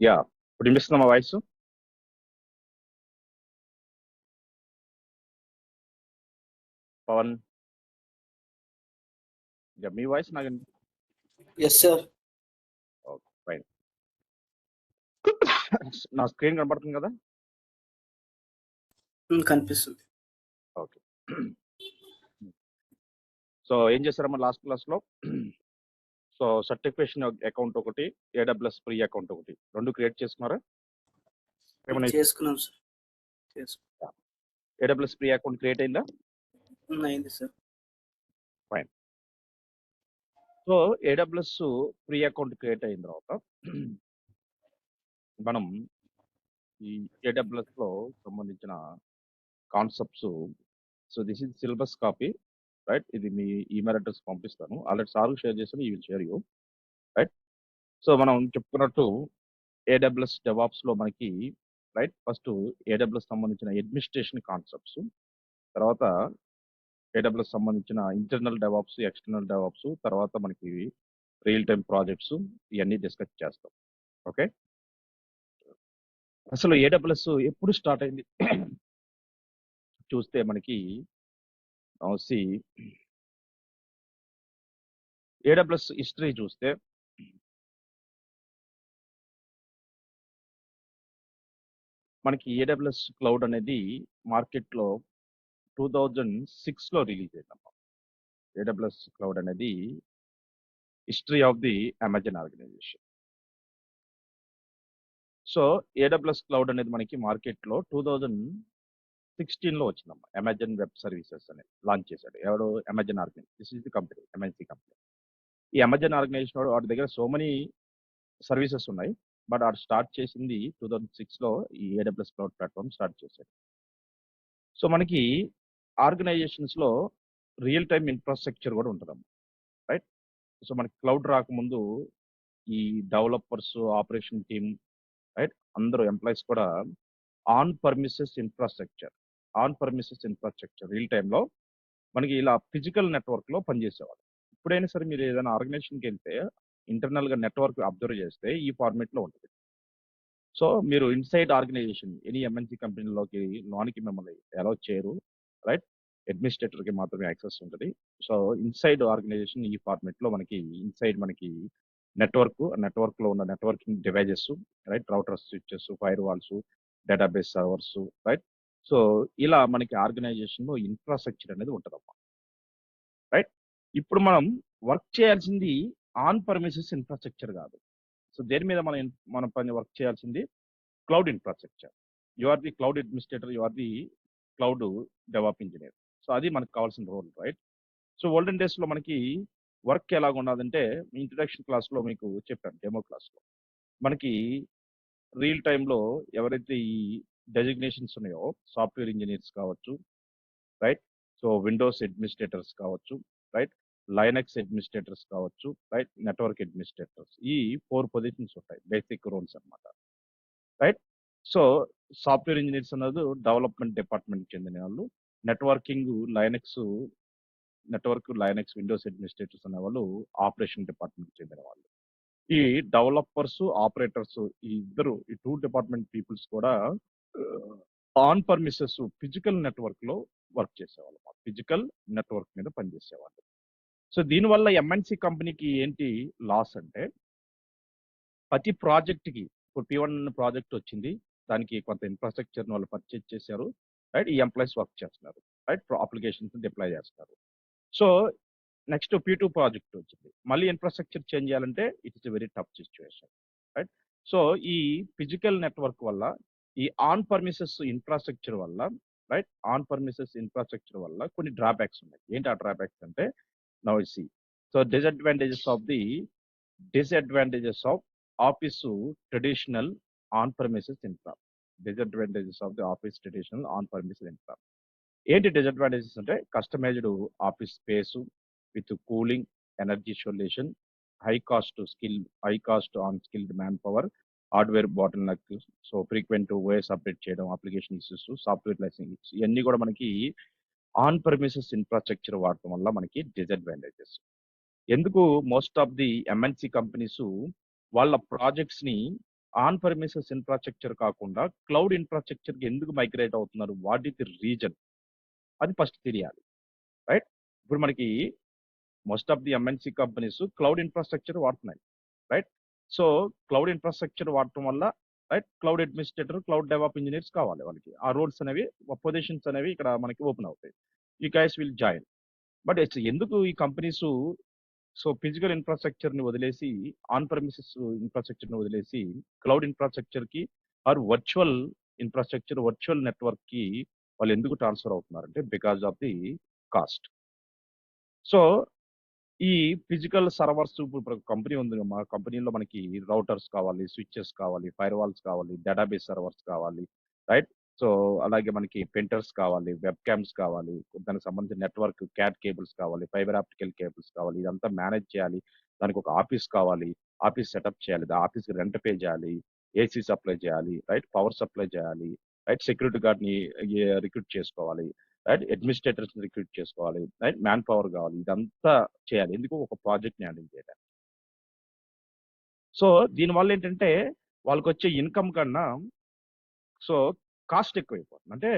Yeah ఇప్పుడు వినిపిస్తుందా మా వాయిస్? పవన్ మీ వాయిస్ నాకు ఎస్ సార్. ఫైన్. నా స్క్రీన్ కనపడుతుంది కదా? కనిపిస్తుంది. ఓకే. సో ఏం చేశారమ్మా లాస్ట్ క్లాస్లో? సో సర్టిఫికేషన్ అకౌంట్ ఒకటి, AWS ఫ్రీ అకౌంట్ ఒకటి, రెండు క్రియేట్ చేసుకున్నారా? ఏమైనా చేసుకున్నాం sir. AWS free account create అయిందా? అయింది sir. Fine. So AWS free account create అయిన తర్వాత మనం ఈ AWS లో సంబంధించిన concepts, so this is syllabus copy, right? ఇది మీ ఈమెయిల్ అడ్రస్ పంపిస్తాను. ఆల్రెడీ సార్ షేర్ చేశాను, ఈ will share you, right? So మనం చెప్పుకున్నట్టు AWS DevOps లో మనకి రైట్ ఫస్ట్ AWS సంబంధించిన అడ్మినిస్ట్రేషన్ కాన్సెప్ట్స్, తర్వాత AWS సంబంధించిన ఇంటర్నల్ డెవాప్స్, ఎక్స్టర్నల్ డెవాప్స్, తర్వాత మనకి రియల్ టైమ్ ప్రాజెక్ట్స్, ఇవన్నీ డిస్కస్ చేస్తాం. ఓకే. అసలు AWS ఎప్పుడు స్టార్ట్ అయింది చూస్తే మనకి AWS హిస్టరీ చూస్తే మనకి AWS క్లౌడ్ అనేది మార్కెట్లో 2006లో రిలీజ్ అయిందమ్మా. AWS క్లౌడ్ అనేది history of the Amazon organization. So AWS cloud అనేది మనకి మార్కెట్లో 2016లో వచ్చిందమ్మా. అమెజాన్ వెబ్ సర్వీసెస్ అనేది లాంచ్ చేశాడు. ఎవరు? Amazon organization. This is the company, MNC company. ఈ అమెజాన్ ఆర్గనైజేషన్ వాడి దగ్గర సో మెనీ సర్వీసెస్ ఉన్నాయి, బట్ ఆడు స్టార్ట్ చేసింది 2006లో ఈ AWS క్లౌడ్ ప్లాట్ఫామ్ స్టార్ట్ చేశాడు. సో మనకి ఆర్గనైజేషన్స్లో రియల్ టైమ్ ఇన్ఫ్రాస్ట్రక్చర్ కూడా ఉంటుందమ్మా, రైట్? సో మనకి క్లౌడ్ రాకముందు ఈ డెవలపర్స్, ఆపరేషన్ టీమ్, రైట్, అందరూ ఎంప్లాయీస్ కూడా ఆన్ పర్మిసెస్ ఇన్ఫ్రాస్ట్రక్చర్ రియల్ టైంలో మనకి ఇలా ఫిజికల్ నెట్వర్క్లో పనిచేసేవాళ్ళు. ఇప్పుడైనా సరే మీరు ఏదైనా ఆర్గనైజేషన్కి వెళ్తే ఇంటర్నల్గా నెట్వర్క్ అబ్జర్వ్ చేస్తే ఈ ఫార్మేట్లో ఉంటుంది. సో మీరు ఇన్సైడ్ ఆర్గనైజేషన్ ఎనీ MNC కంపెనీలోకి లోనికి మిమ్మల్ని అలౌ చేయరు, రైట్? అడ్మినిస్ట్రేటర్కి మాత్రమే యాక్సెస్ ఉంటుంది. సో ఇన్సైడ్ ఆర్గనైజేషన్ ఈ ఫార్మేట్లో మనకి ఇన్సైడ్ మనకి నెట్వర్క్లో ఉన్న networking devices, right, routers, switches, firewalls, database servers, right? So ఇలా మనకి ఆర్గనైజేషన్లో ఇన్ఫ్రాస్ట్రక్చర్ అనేది ఉంటుందమ్మా, రైట్? ఇప్పుడు మనం వర్క్ చేయాల్సింది ఆన్ పర్మిసెస్ ఇన్ఫ్రాస్ట్రక్చర్ కాదు. సో దేని మీద మనం పని వర్క్ చేయాల్సింది cloud infrastructure. You are the cloud administrator, you are the cloud develop engineer. So అది మనకు కావాల్సిన రోల్, రైట్? సో ఓల్డెన్ డేస్లో మనకి వర్క్ ఎలాగ ఉన్నదంటే ఇంట్రడక్షన్ క్లాస్లో మీకు చెప్పాను, డెమో క్లాస్లో మనకి రియల్ టైంలో ఎవరైతే ఈ డెసిగ్నేషన్స్ ఉన్నాయో సాఫ్ట్వేర్ ఇంజనీర్స్ కావచ్చు, రైట్? సో విండోస్ అడ్మినిస్ట్రేటర్స్ కావచ్చు, రైట్, లైనక్స్ అడ్మినిస్ట్రేటర్స్ కావచ్చు, రైట్, నెట్వర్క్ అడ్మినిస్ట్రేటర్స్, ఈ 4 పొజిషన్స్ ఉంటాయి, బేసిక్ రోల్స్ అన్నమాట, రైట్? సో సాఫ్ట్వేర్ ఇంజనీర్స్ అన్నది డెవలప్మెంట్ డిపార్ట్మెంట్కి చెందిన వాళ్ళు, లైనక్స్ విండోస్ అడ్మినిస్ట్రేటర్స్ అనే వాళ్ళు ఆపరేషన్ డిపార్ట్మెంట్కి చెందిన వాళ్ళు. ఈ డెవలపర్స్, ఆపరేటర్స్, ఈ 2 డిపార్ట్మెంట్ పీపుల్స్ కూడా ఆన్ పర్మిసెస్ ఫిజికల్ నెట్వర్క్లో వర్క్ చేసేవాళ్ళు, ఫిజికల్ నెట్వర్క్ మీద పనిచేసేవాళ్ళు. సో దీనివల్ల MNC కంపెనీకి ఏంటి లాస్ అంటే, ప్రతి ప్రాజెక్ట్కి ఇప్పుడు P1 ప్రాజెక్ట్ వచ్చింది, దానికి కొంత ఇన్ఫ్రాస్ట్రక్చర్ వాళ్ళు పర్చేజ్ చేశారు, రైట్? ఈ ఎంప్లాయీస్ వర్క్ చేస్తున్నారు, రైట్? అప్లికేషన్స్ డిప్లాయ్ చేస్తారు. సో నెక్స్ట్ P2 ప్రాజెక్ట్ వచ్చింది, మళ్ళీ ఇన్ఫ్రాస్ట్రక్చర్ చేంజ్ చేయాలంటే it is a very tough situation, right? So ఈ ఫిజికల్ నెట్వర్క్ వల్ల, ఈ ఆన్ పర్మిసెస్ ఇన్ఫ్రాస్ట్రక్చర్ వల్ల, రైట్, కొన్ని డ్రాబ్యాక్స్ ఉన్నాయి. ఏంటి ఆ డ్రాబ్యాక్స్ అంటే, now see so disadvantages of office traditional on premises infra. ఏంటి డిసడ్వాంటేజెస్ అంటే, customized office space with cooling, energy solution, high cost on skilled man power, hardware bottle neck, so frequent OS update చేయడం, application issues, software licence, ఇవన్నీ కూడా మనకి on premises infrastructure వాడటం వల్ల మనకి disadvantages. ఎందుకు most of the MNC companies వాళ్ళ ప్రాజెక్ట్స్ని ఆన్ ప్రెమిసెస్ ఇన్ఫ్రాస్ట్రక్చర్ కాకుండా క్లౌడ్ ఇన్ఫ్రాస్ట్రక్చర్కి ఎందుకు మైగ్రేట్ అవుతున్నారు, వాట్ ఈస్ ది రీజన్, అది ఫస్ట్ తెలియాలి. రైట్. ఇప్పుడు మనకి most of the MNC companies cloud infrastructure వాడుతున్నాయి. రైట్. సో క్లౌడ్ ఇన్ఫ్రాస్ట్రక్చర్ వాడటం వల్ల right cloud administrator, cloud develop engineers కావాలి వాళ్ళకి. ఆ రోల్స్ అనేవి, పొజిషన్స్ అనేవి ఇక్కడ మనకి ఓపెన్ అవుతాయి. ఈ గైస్ విల్ జాయిన్. బట్ ఎందుకు ఈ కంపెనీస్ ఫిజికల్ ఇన్ఫ్రాస్ట్రక్చర్ ని వదిలేసి, ఆన్ ప్రెమిసెస్ ఇన్ఫ్రాస్ట్రక్చర్ ని వదిలేసి క్లౌడ్ ఇన్ఫ్రాస్ట్రక్చర్ కి or virtual infrastructure, virtual network కి వాళ్ళు ఎందుకు ట్రాన్స్ఫర్ అవుతున్నారంటే because of the cost. So ఈ ఫిజికల్ సర్వర్స్, ఇప్పుడు కంపెనీ ఉంది, మా కంపెనీలో మనకి రౌటర్స్ కావాలి, స్విచ్చెస్ కావాలి, ఫైర్ వాల్స్ కావాలి, డేటాబేస్ సర్వర్స్ కావాలి. రైట్. సో అలాగే మనకి ప్రింటర్స్ కావాలి, వెబ్ క్యామ్స్ కావాలి, దానికి సంబంధించిన నెట్వర్క్ క్యాట్ కేబుల్స్ కావాలి, ఫైబర్ ఆప్టికల్ కేబుల్స్ కావాలి. ఇదంతా మేనేజ్ చేయాలి. దానికి ఒక ఆఫీస్ కావాలి, ఆఫీస్ సెటప్ చేయాలి, ఆఫీస్ రెంట్ పే చేయాలి, ఏసీ సప్లై చేయాలి, రైట్, పవర్ సప్లై చేయాలి, రైట్, సెక్యూరిటీ గార్డ్ని రిక్రూట్ చేసుకోవాలి, రైట్, అడ్మినిస్ట్రేటర్స్ రిక్రూట్ చేసుకోవాలి, రైట్, మ్యాన్ పవర్ కావాలి. ఇదంతా చేయాలి ఎందుకు, ఒక ప్రాజెక్ట్ని హ్యాండిల్ చేయడానికి. సో దీనివల్ల ఏంటంటే వాళ్ళకి వచ్చే ఇన్కమ్ కన్నా కాస్ట్ ఎక్కువైపోతుంది. అంటే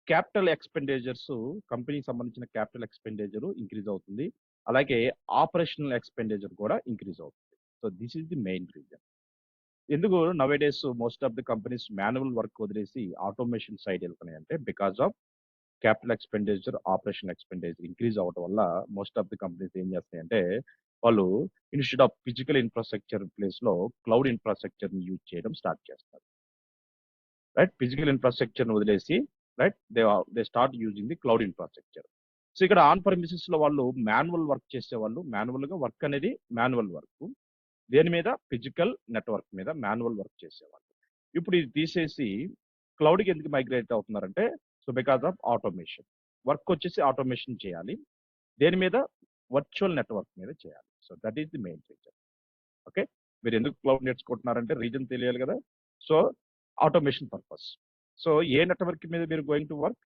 క్యాపిటల్ ఎక్స్పెండిచర్స్, కంపెనీకి సంబంధించిన క్యాపిటల్ ఎక్స్పెండిచర్ ఇంక్రీజ్ అవుతుంది, అలాగే ఆపరేషనల్ ఎక్స్పెండిచర్ కూడా ఇంక్రీజ్ అవుతుంది. So this is the main reason. ఎందుకు nowadays most of the companies manual work వదిలేసి ఆటోమేషన్ సైడ్ వెళ్తున్నాయి అంటే because of capital expenditure, operation expenditure increase అవడం వల్ల మోస్ట్ ఆఫ్ ది కంపెనీస్ ఏం చేస్తాయంటే వాళ్ళు instead of physical infrastructure place లో క్లౌడ్ ఇన్ఫ్రాస్ట్రక్చర్ ని యూజ్ చేయడం స్టార్ట్ చేస్తారు. రైట్. ఫిజికల్ ఇన్ఫ్రాస్ట్రక్చర్ ని వదిలేసి right they start using the cloud infrastructure. So ఇక్కడ ఆన్ ప్రెమిసెస్ లో వాళ్ళు మాన్యువల్ వర్క్ చేసేవాళ్ళు, మాన్యువల్ గా వర్క్ అనేది మాన్యువల్ వర్క్, దేని మీద, ఫిజికల్ నెట్వర్క్ మీద మాన్యువల్ వర్క్ చేసేవాళ్ళు. ఇప్పుడు ఇది తీసేసి క్లౌడ్కి ఎందుకు మైగ్రేట్ అవుతున్నారంటే బికాస్ ఆఫ్ ఆటోమేషన్. వర్క్ వచ్చేసి ఆటోమేషన్ చేయాలి, దేని మీద, వర్చువల్ నెట్వర్క్ మీద చేయాలి. So that is the main reason. Okay. మీరు ఎందుకు క్లౌడ్ నేర్చుకుంటున్నారంటే రీజన్ తెలియాలి కదా. So automation purpose. సో ఏ నెట్వర్క్ మీద మీరు going to work,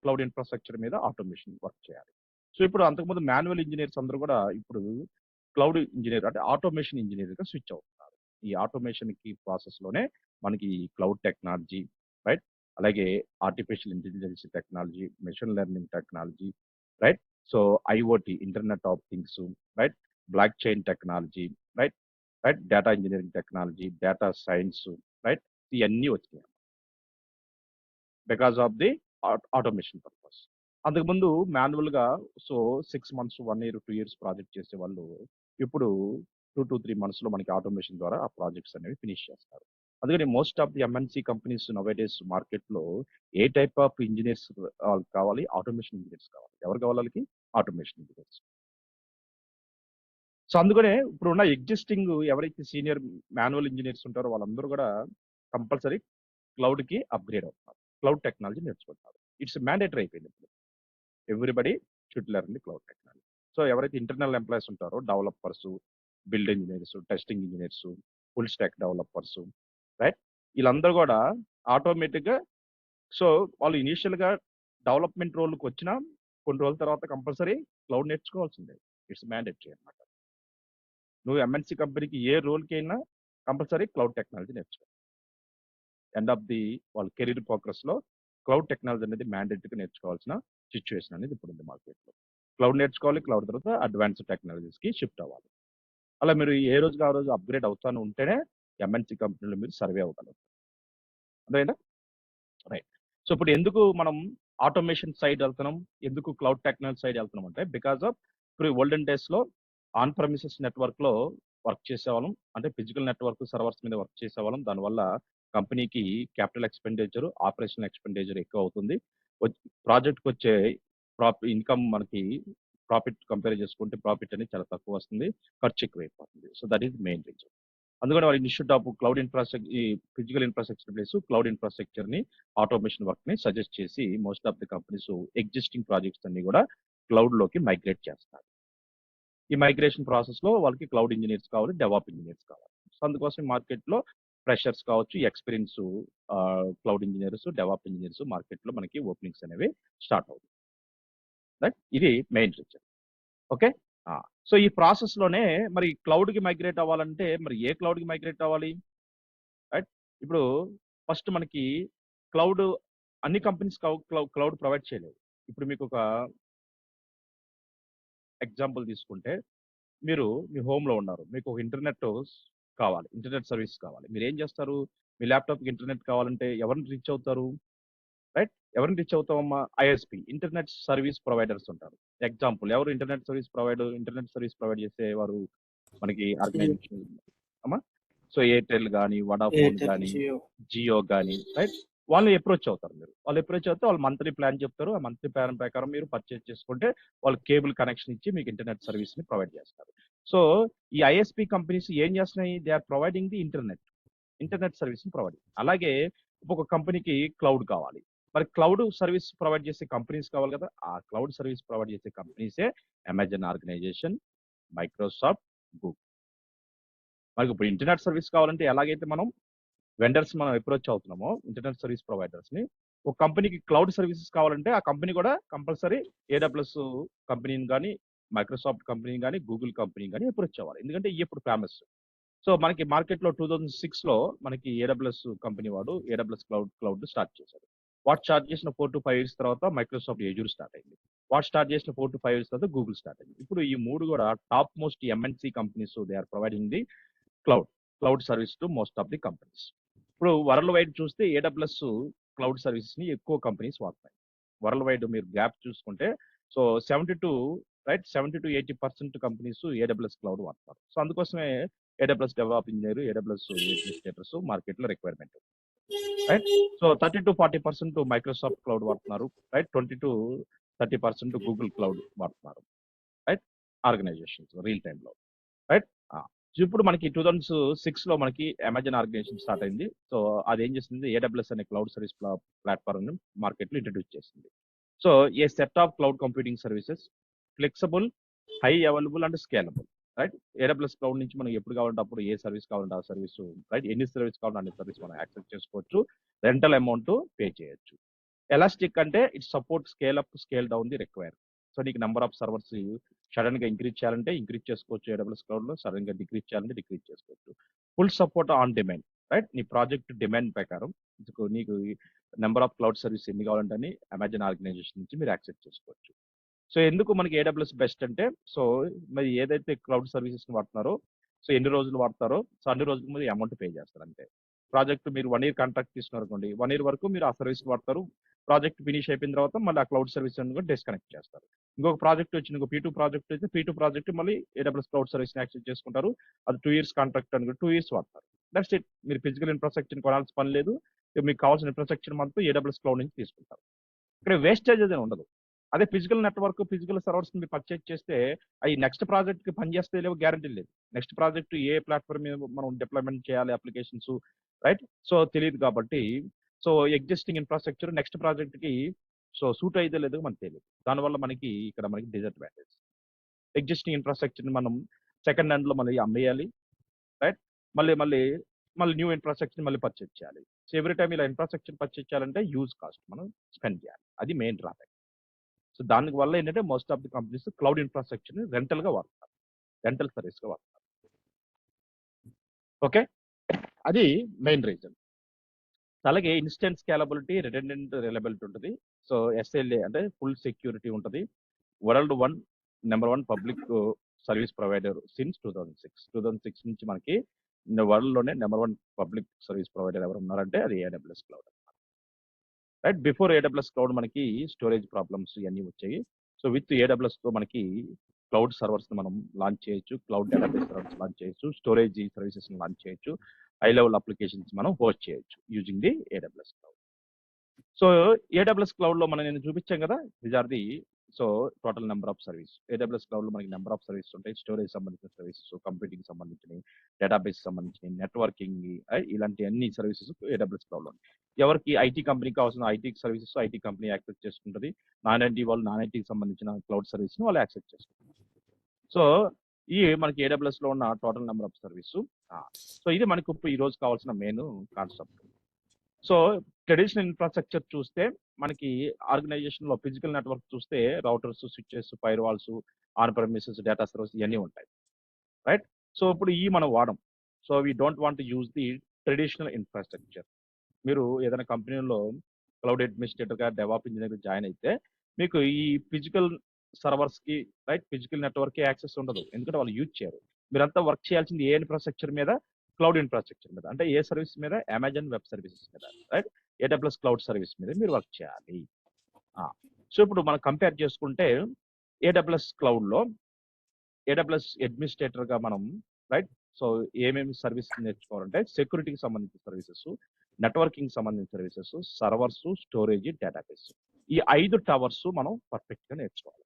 cloud infrastructure మీద ఆటోమేషన్ వర్క్ చేయాలి. సో ఇప్పుడు అంతకుముందు మాన్యువల్ ఇంజనీర్స్ అందరూ కూడా ఇప్పుడు క్లౌడ్ ఇంజనీర్ అంటే ఆటోమేషన్ ఇంజనీర్ గా స్విచ్ అవుతున్నారు. ఈ ఆటోమేషన్ కి ప్రాసెస్ లోనే మనకి క్లౌడ్ టెక్నాలజీ, రైట్, అలాగే artificial intelligence technology, machine learning technology, right, so IoT, internet of things, right, block chain technology, right, right, data engineering technology, data science, right, ఇవన్నీ వచ్చినాయి because of the automation purpose. అంతకుముందు manual గా 6 months, 1 year, 2 years project చేసే వాళ్ళు ఇప్పుడు 2 to 3 months లో మనకి automation ద్వారా ఆ ప్రాజెక్ట్స్ అనేవి ఫినిష్ చేస్తారు. అందుకని most of the MNC companies nowadays market లో ఏ టైప్ ఆఫ్ ఇంజనీర్స్ కావాలి, ఆటోమేషన్ ఇంజనీర్స్ కావాలి. ఎవరు కావాలి వాళ్ళకి, ఆటోమేషన్ ఇంజనీర్స్. సో అందుకనే ఇప్పుడు ఉన్న ఎగ్జిస్టింగ్ ఎవరైతే సీనియర్ మాన్యువల్ ఇంజనీర్స్ ఉంటారో వాళ్ళందరూ కూడా కంపల్సరీ క్లౌడ్ కి అప్గ్రేడ్ అవుతున్నారు, క్లౌడ్ టెక్నాలజీ నేర్చుకుంటున్నారు. ఇట్స్ మ్యాండేటరీ అయిపోయింది ఇప్పుడు. Everybody should learn the cloud technology. So ఎవరైతే ఇంటర్నల్ ఎంప్లాయీస్ ఉంటారో, developers, build engineers, testing engineers, full stock developers, right, వీళ్ళందరూ కూడా ఆటోమేటిక్గా వాళ్ళు ఇనీషియల్గా డెవలప్మెంట్ రోల్కి వచ్చినా కొన్ని రోజుల తర్వాత కంపల్సరీ క్లౌడ్ నేర్చుకోవాల్సిందే. ఇట్స్ మ్యాండేటరీ అనమాట. నువ్వు ఎంఎన్సి కంపెనీకి ఏ రోల్కి అయినా కంపల్సరీ క్లౌడ్ టెక్నాలజీ నేర్చుకోవాలి. ఎండ్ ఆఫ్ ది వాళ్ళ కెరీర్ ప్రోగ్రెస్లో క్లౌడ్ టెక్నాలజీ అనేది మ్యాండేటరీగా నేర్చుకోవాల్సిన సిచ్యువేషన్ అనేది ఇప్పుడు ఉంది మార్కెట్లో. క్లౌడ్ నేర్చుకోవాలి, క్లౌడ్ తర్వాత అడ్వాన్స్ టెక్నాలజీస్కి షిఫ్ట్ అవ్వాలి. అలా మీరు ఏ రోజుకి ఆ రోజు అప్గ్రేడ్ అవుతాను ఉంటేనే ఎంఎన్సి కంపెనీలో మీరు సర్వే అవ్వగలరు. అదేనా. రైట్. సో ఇప్పుడు ఎందుకు మనం ఆటోమేషన్ సైడ్ వెళ్తున్నాం, ఎందుకు క్లౌడ్ టెక్నాలజీ సైడ్ వెళ్తున్నాం అంటే బికాస్ ఆఫ్ ఇప్పుడు ఓల్డెన్ డేస్లో ఆన్ ప్రెమిసెస్ నెట్వర్క్లో వర్క్ చేసేవాళ్ళం, అంటే ఫిజికల్ నెట్వర్క్ సర్వర్స్ మీద వర్క్ చేసేవాళ్ళం. దానివల్ల కంపెనీకి క్యాపిటల్ ఎక్స్పెండిచర్, ఆపరేషనల్ ఎక్స్పెండిచర్ ఎక్కువ అవుతుంది. ప్రాజెక్ట్కి వచ్చే ఇన్కమ్ మనకి ప్రాఫిట్ కంపేర్ చేసుకుంటే ప్రాఫిట్ అనేది చాలా తక్కువ వస్తుంది, ఖర్చు ఎక్కువైపోతుంది. So that is main reason. అందుకని వాళ్ళ ఇన్స్టిట్యూట్ ఆఫ్ క్లౌడ్ ఇన్ఫ్రాస్ట్రక్చర్, ఈ physical infrastructure place cloud infrastructure ని, ఆటోమేషన్ వర్క్ ని సజెస్ట్ చేసి most of the companies existing projects అన్ని కూడా క్లౌడ్ లోకి మైగ్రేట్ చేస్తారు. ఈ మైగ్రేషన్ ప్రాసెస్ లో వాళ్ళకి క్లౌడ్ ఇంజనీర్స్ కావాలి, డెవలప్ ఇంజనీర్స్ కావాలి. సో అందుకోసం మార్కెట్ లో ఫ్రెషర్స్ కావచ్చు, experience cloud engineers, develop engineers market లో మనకి ఓపెనింగ్స్ అనేవి స్టార్ట్ అవుతాయి. రైట్. ఇది మెయిన్ రీజన్. ఓకే. సో ఈ ప్రాసెస్ లోనే మరి క్లౌడ్ కి మైగ్రేట్ అవ్వాలంటే మరి ఏ క్లౌడ్ కి మైగ్రేట్ అవ్వాలి, ఇప్పుడు ఫస్ట్ మనకి క్లౌడ్ అన్ని కంపెనీస్ క్లౌడ్ ప్రొవైడ్ చేయలేదు. ఇప్పుడు మీకు ఒక ఎగ్జాంపుల్ తీసుకుంటే మీరు మీ హోమ్‌లో ఉన్నారు. మీకు ఒక ఇంటర్నెట్ కావాలి. ఇంటర్నెట్ సర్వీస్ కావాలి. మీరేం చేస్తారు? మీ ల్యాప్‌టాప్‌కి ఇంటర్నెట్ కావాలంటే ఎవరిని రీచ్ అవుతారు? రైట్? ఎవరిని రీచ్ అవుతామమ్మా? ఐఎస్‌పీ ఇంటర్నెట్ సర్వీస్ ప్రొవైడర్స్ ఉంటారు. ఎగ్జాంపుల్ ఎవరు ఇంటర్నెట్ సర్వీస్ ప్రొవైడ్ చేసేవారు మనకి జియో, ఆర్గనైజేషన్ అమ్మా? సో, ఎయిర్‌టెల్ గాని, వడాఫోన్ ఎయిర్టెల్, గాని, జియో. జియో గాని రైట్? వాళ్ళని అప్రోచ్ అవుతారు మీరు. వాళ్ళు అప్రోచ్ అవుతే వాళ్ళు మంత్లీ ప్లాన్ చెప్తారు. ఆ మంత్లీ ప్లాన్ ప్రకారం మీరు పర్చేజ్ చేసుకుంటే వాళ్ళు కేబుల్ కనెక్షన్ ఇచ్చి మీకు ఇంటర్నెట్ సర్వీస్‌ని ప్రొవైడ్ చేస్తారు. సో, ఈ ఐఎస్‌పీ కంపెనీస్ ఏం చేస్తున్నాయి? They are providing the internet సర్వీస్‌ని ప్రొవైడ్. అలాగే ఒక కంపెనీకి క్లౌడ్ కావాలి. మరి క్లౌడ్ సర్వీస్ ప్రొవైడ్ చేసే కంపెనీస్ కావాలి కదా! ఆ క్లౌడ్ సర్వీస్ ప్రొవైడ్ చేసే కంపెనీసే అమెజాన్ ఆర్గనైజేషన్, మైక్రోసాఫ్ట్, గూగుల్. మనకి ఇప్పుడు ఇంటర్నెట్ సర్వీస్ కావాలంటే ఎలాగైతే మనం వెండర్స్ మనం అప్రోచ్ అవుతున్నామో ఇంటర్నెట్ సర్వీస్ ప్రొవైడర్స్‌ని, ఒక కంపెనీకి క్లౌడ్ సర్వీసెస్ కావాలంటే ఆ కంపెనీ కూడా కంపల్సరీ ఏడబ్ల్యూఎస్ కంపెనీని గాని, మైక్రోసాఫ్ట్ కంపెనీని గాని, గూగుల్ కంపెనీని గాని అప్రోచ్ అవ్వాలి. ఎందుకంటే ఇయి ఇప్పుడు ఫేమస్. సో, మనకి మార్కెట్‌లో 2006లో మనకి ఏడబ్ల్యూఎస్ కంపెనీ వాడు ఏడబ్ల్యూఎస్ క్లౌడ్ స్టార్ట్ చేశాడు. వాడు స్టార్ట్ చేసిన 4-5 ఇయర్స్ తర్వాత మైక్రోసాఫ్ట్ యజూర్ స్టార్ట్ అయింది. వాడు స్టార్ట్ చేసిన 4-5 ఇయర్స్ తర్వాత గూగుల్ స్టార్ట్ అయింది. ఇప్పుడు ఈ 3 కూడా top most MNC companies they are providing the cloud. Cloud service to most of the companies. ఇప్పుడు వరల్డ్ వైడ్ చూస్తే ఏడబ్ల్యూఎస్ క్లౌడ్ సర్వీసెస్‌ని ఎక్కువ కంపెనీస్ వాడుతున్నాయి. వరల్డ్ వైడ్ మీరు గ్యాప్ చూసుకుంటే సో 70-80% కంపెనీస్ ఏడబ్ల్యూఎస్ క్లౌడ్ వాడుతున్నారు. సో అందుకోసమే AWS develop engineer, AWS administrators మార్కెట్‌లో requirement. Right? So 30-40% Microsoft cloud వాడుతున్నారు. రైట్? 20-30% గూగుల్ క్లౌడ్ వాడుతున్నారు. రైట్? ఆర్గనైజేషన్స్ రియల్ టైమ్‌లో. రైట్? ఆ! సో ఇప్పుడు మనకి 2006లో మనకి అమెజాన్ ఆర్గనైజేషన్ స్టార్ట్ అయింది. సో అదేం చేసింది ఏడబ్ల్యూఎస్ అనే క్లౌడ్ సర్వీస్ ప్లాట్‌ఫార్మ్‌ని మార్కెట్‌లో ఇంట్రొడ్యూస్ చేసింది. So A set of cloud computing services flexible, high available and scalable. Right? AWS cloud నుంచి మనకి ఎప్పుడు కావాలంటే అప్పుడు ఏ సర్వీస్ కావాలంటే ఆ సర్వీస్ రైట్? ఎన్ని సర్వీస్ కావాలంటే అన్ని సర్వీస్ మనం యాక్సెస్ చేసుకోవచ్చు. రెంటల్ అమౌంట్ పే చేయొచ్చు. ఎలాస్టిక్ అంటే it support scale up, scale down the require. So నీకు నంబర్ ఆఫ్ సర్వర్స్ సడెన్‌గా ఇంక్రీజ్ చేయాలంటే ఇంక్రీజ్ చేసుకోవచ్చు ఏడబ్ల్యూఎస్ క్లౌడ్‌లో. సడెన్‌గా డిక్రీజ్ చేయాలంటే డిక్రీజ్ చేసుకోవచ్చు. Full support on demand. Right? నీ ప్రాజెక్ట్ డిమాండ్ ప్రకారం నీకు నంబర్ ఆఫ్ క్లౌడ్ సర్వీస్ ఎన్ని కావాలంటే అన్ని అమెజాన్ ఆర్గనైజేషన్ నుంచి మీరు యాక్సెస్ చేసుకోవచ్చు. సో ఎందుకు మనకి ఏడబ్ల్యూఎస్ బెస్ట్ అంటే సో మరి ఏదైతే క్లౌడ్ సర్వీసెస్‌ని వాడుతున్నారో సో ఎన్ని రోజులు వాడతారో సో అన్ని రోజులకు మీరు అమౌంట్ పే చేస్తారు అంతే. ప్రాజెక్ట్ మీరు 1 ఇయర్ కాంట్రాక్ట్ తీసుకున్నారనుకోండి. 1 ఇయర్ వరకు మీరు ఆ సర్వీస్ వాడతారు. ప్రాజెక్ట్ ఫినిష్ అయిపోయిన తర్వాత మళ్ళీ ఆ క్లౌడ్ సర్వీస్ కూడా డిస్కనెక్ట్ చేస్తారు. ఇంకొక ప్రాజెక్ట్ వచ్చింది. ఇంకో పీ2 ప్రాజెక్ట్ అయితే పీ2 ప్రాజెక్ట్ మళ్ళీ ఏడబ్ల్యూఎస్ క్లౌడ్ సర్వీస్‌ని యాక్సెస్ చేసుకుంటారు. అది 2 ఇయర్స్ కాంట్రాక్ట్ అనుకోండి 2 ఇయర్స్ వాడతారు. That's it. మీరు ఫిజికల్ ఇన్‌ఫ్రాస్ట్రక్చర్‌ని కొనాల్సిన పని లేదు. మీకు కావాల్సిన ఇన్‌ఫ్రాస్ట్రక్చర్ మొత్తం ఏడబ్ల్యూఎస్ క్లౌడ్ నుంచి తీసుకుంటారు. ఇక్కడ వేస్టేజ్ అనేది ఉండదు. అదే ఫిజికల్ నెట్వర్క్, ఫిజికల్ సర్వర్స్ మీరు పర్చేజ్ చేస్తే అయి నెక్స్ట్ ప్రాజెక్ట్‌కి పనిచేస్తాయో లేవో గ్యారంటీ లేదు. నెక్స్ట్ ప్రాజెక్ట్ ఏ ప్లాట్‌ఫార్మ్ మీద మనం డిప్లాయ్‌మెంట్ చేయాలి అప్లికేషన్స్ రైట్? సో తెలీదు కాబట్టి సో ఎగ్జిస్టింగ్ ఇన్‌ఫ్రాస్ట్రక్చర్ నెక్స్ట్ ప్రాజెక్ట్‌కి సో సూట్ అయిదో లేదో మనకు తెలీదు. దానివల్ల మనకి డిసడ్వాంటేజ్. ఎగ్జిస్టింగ్ ఇన్‌ఫ్రాస్ట్రక్చర్‌ని మనం సెకండ్ హ్యాండ్‌లో మళ్ళీ అమ్మేయాలి. రైట్? మళ్ళీ మళ్ళీ మళ్ళీ న్యూ ఇన్‌ఫ్రాస్ట్రక్చర్‌ని మళ్ళీ పర్చేజ్ చేయాలి. సో ఎవ్రీ టైమ్ ఇలా ఇన్‌ఫ్రాస్ట్రక్చర్ పర్చేజ్ చేయాలంటే హ్యూజ్ కాస్ట్ మనం స్పెండ్ చేయాలి. అది మెయిన్ డ్రాబ్యాక్. సో దాని వల్ల ఏంటంటే most of the companies cloud ఇన్‌ఫ్రాస్ట్రక్చర్‌ని రెంటల్‌గా వాడుతున్నారు. రెంటల్ సర్వీస్‌గా వాడుతున్నారు. ఓకే. అది మెయిన్ రీజన్. అలాగే ఇన్‌స్టెంట్ స్కేలబిలిటీ, రిడెండెంట్ రిలయబిలిటీ ఉంటది. సో ఎస్ఎల్ఏ అంటే ఫుల్ సెక్యూరిటీ ఉంటది. World number 1 public service provider since 2006. 2006 నుంచి మనకి వరల్డ్‌లోనే నంబర్ 1 పబ్లిక్ సర్వీస్ ప్రొవైడర్ ఎవరు ఉన్నారంటే అది AWS cloud. Right? Before AWS cloud మనకి స్టోరేజ్ ప్రాబ్లమ్స్ ఇయన్నీ వచ్చాయి. సో విత్ ఏడబ్ల్యూఎస్‌తో మనకి క్లౌడ్ సర్వర్స్‌ని మనం లాంచ్ చేయొచ్చు. క్లౌడ్ డేటాబేస్ సర్వర్స్ లాంచ్ చేయొచ్చు. స్టోరేజ్ సర్వీసెస్‌ని లాంచ్ చేయొచ్చు. హై లెవెల్ అప్లికేషన్స్ మనం హోస్ట్ చేయొచ్చు using the AWS cloud. So AWS క్లౌడ్‌లో నేను చూపించాం కదా! These are the so total number of service. AWS క్లౌడ్‌లో మనకి నంబర్ ఆఫ్ సర్వీసెస్ ఉంటాయి. స్టోరేజ్ సంబంధించిన సర్వీసెస్, కంప్యూటింగ్ సంబంధించినవి, డేటాబేస్ సంబంధించినవి, నెట్వర్కింగ్ ఇలాంటి అన్ని సర్వీసెస్ ఏడబ్ల్యూఎస్ క్లౌడ్‌లో ఉంటాయి. ఎవరికి ఐటీ కంపెనీకి కావాల్సిన IT services IT company access చేసుకుంటది. నాన్ ఐటీ వాళ్ళు నాన్ ఐటీకి సంబంధించిన క్లౌడ్ సర్వీస్‌ని వాళ్ళు యాక్సెస్ చేసుకుంటారు. సో ఈ మనకి ఏడబ్ల్యూఎస్‌లో ఉన్న total number of service. So ఇది మనకు ఇప్పుడు ఈ రోజు కావాల్సిన main concept. So traditional infrastructure చూస్తే మనకి ఆర్గనైజేషన్‌లో ఫిజికల్ నెట్వర్క్ చూస్తే routers, switches, firewalls, on premises, data servers ఇయన్నీ ఉంటాయి. రైట్? సో ఇప్పుడు మనం వాడం. So we don't want to use the traditional infrastructure. మీరు ఏదైనా కంపెనీలో క్లౌడ్ అడ్మినిస్ట్రేటర్‌గా, డెవాప్ ఇంజినీర్‌గా జాయిన్ అయితే మీకు ఈ ఫిజికల్ సర్వర్స్‌కి ఫిజికల్ నెట్వర్క్‌కి యాక్సెస్ ఉండదు. ఎందుకంటే వాళ్ళు యూజ్ చేయరు. మీరంతా వర్క్ చేయాల్సింది ఏ ఇన్ఫ్రాస్ట్రక్చర్ మీద? క్లౌడ్ ఇన్ఫ్రాస్ట్రక్చర్ మీద. అంటే ఏ సర్వీస్ మీద? అమెజాన్ వెబ్ సర్వీసెస్ మీద. రైట్? ఏడబ్ల్యూఎస్ క్లౌడ్ సర్వీస్ మీద మీరు వర్క్ చేయాలి. ఆ! సో, ఇప్పుడు మనం కంపేర్ చేసుకుంటే ఏడబ్ల్యూఎస్ క్లౌడ్‌లో ఏడబ్ల్యూఎస్ అడ్మినిస్ట్రేటర్‌గా మనం రైట్? సో, ఏమేమి సర్వీస్ నేర్చుకోవాలంటే సెక్యూరిటీకి సంబంధించిన సర్వీసెస్, నెట్వర్కింగ్‌కి సంబంధించిన సర్వీసెస్, సర్వర్స్, స్టోరేజ్, డేటాబేస్. ఈ 5 టవర్స్ మనం పర్ఫెక్ట్‌గా నేర్చుకోవాలి.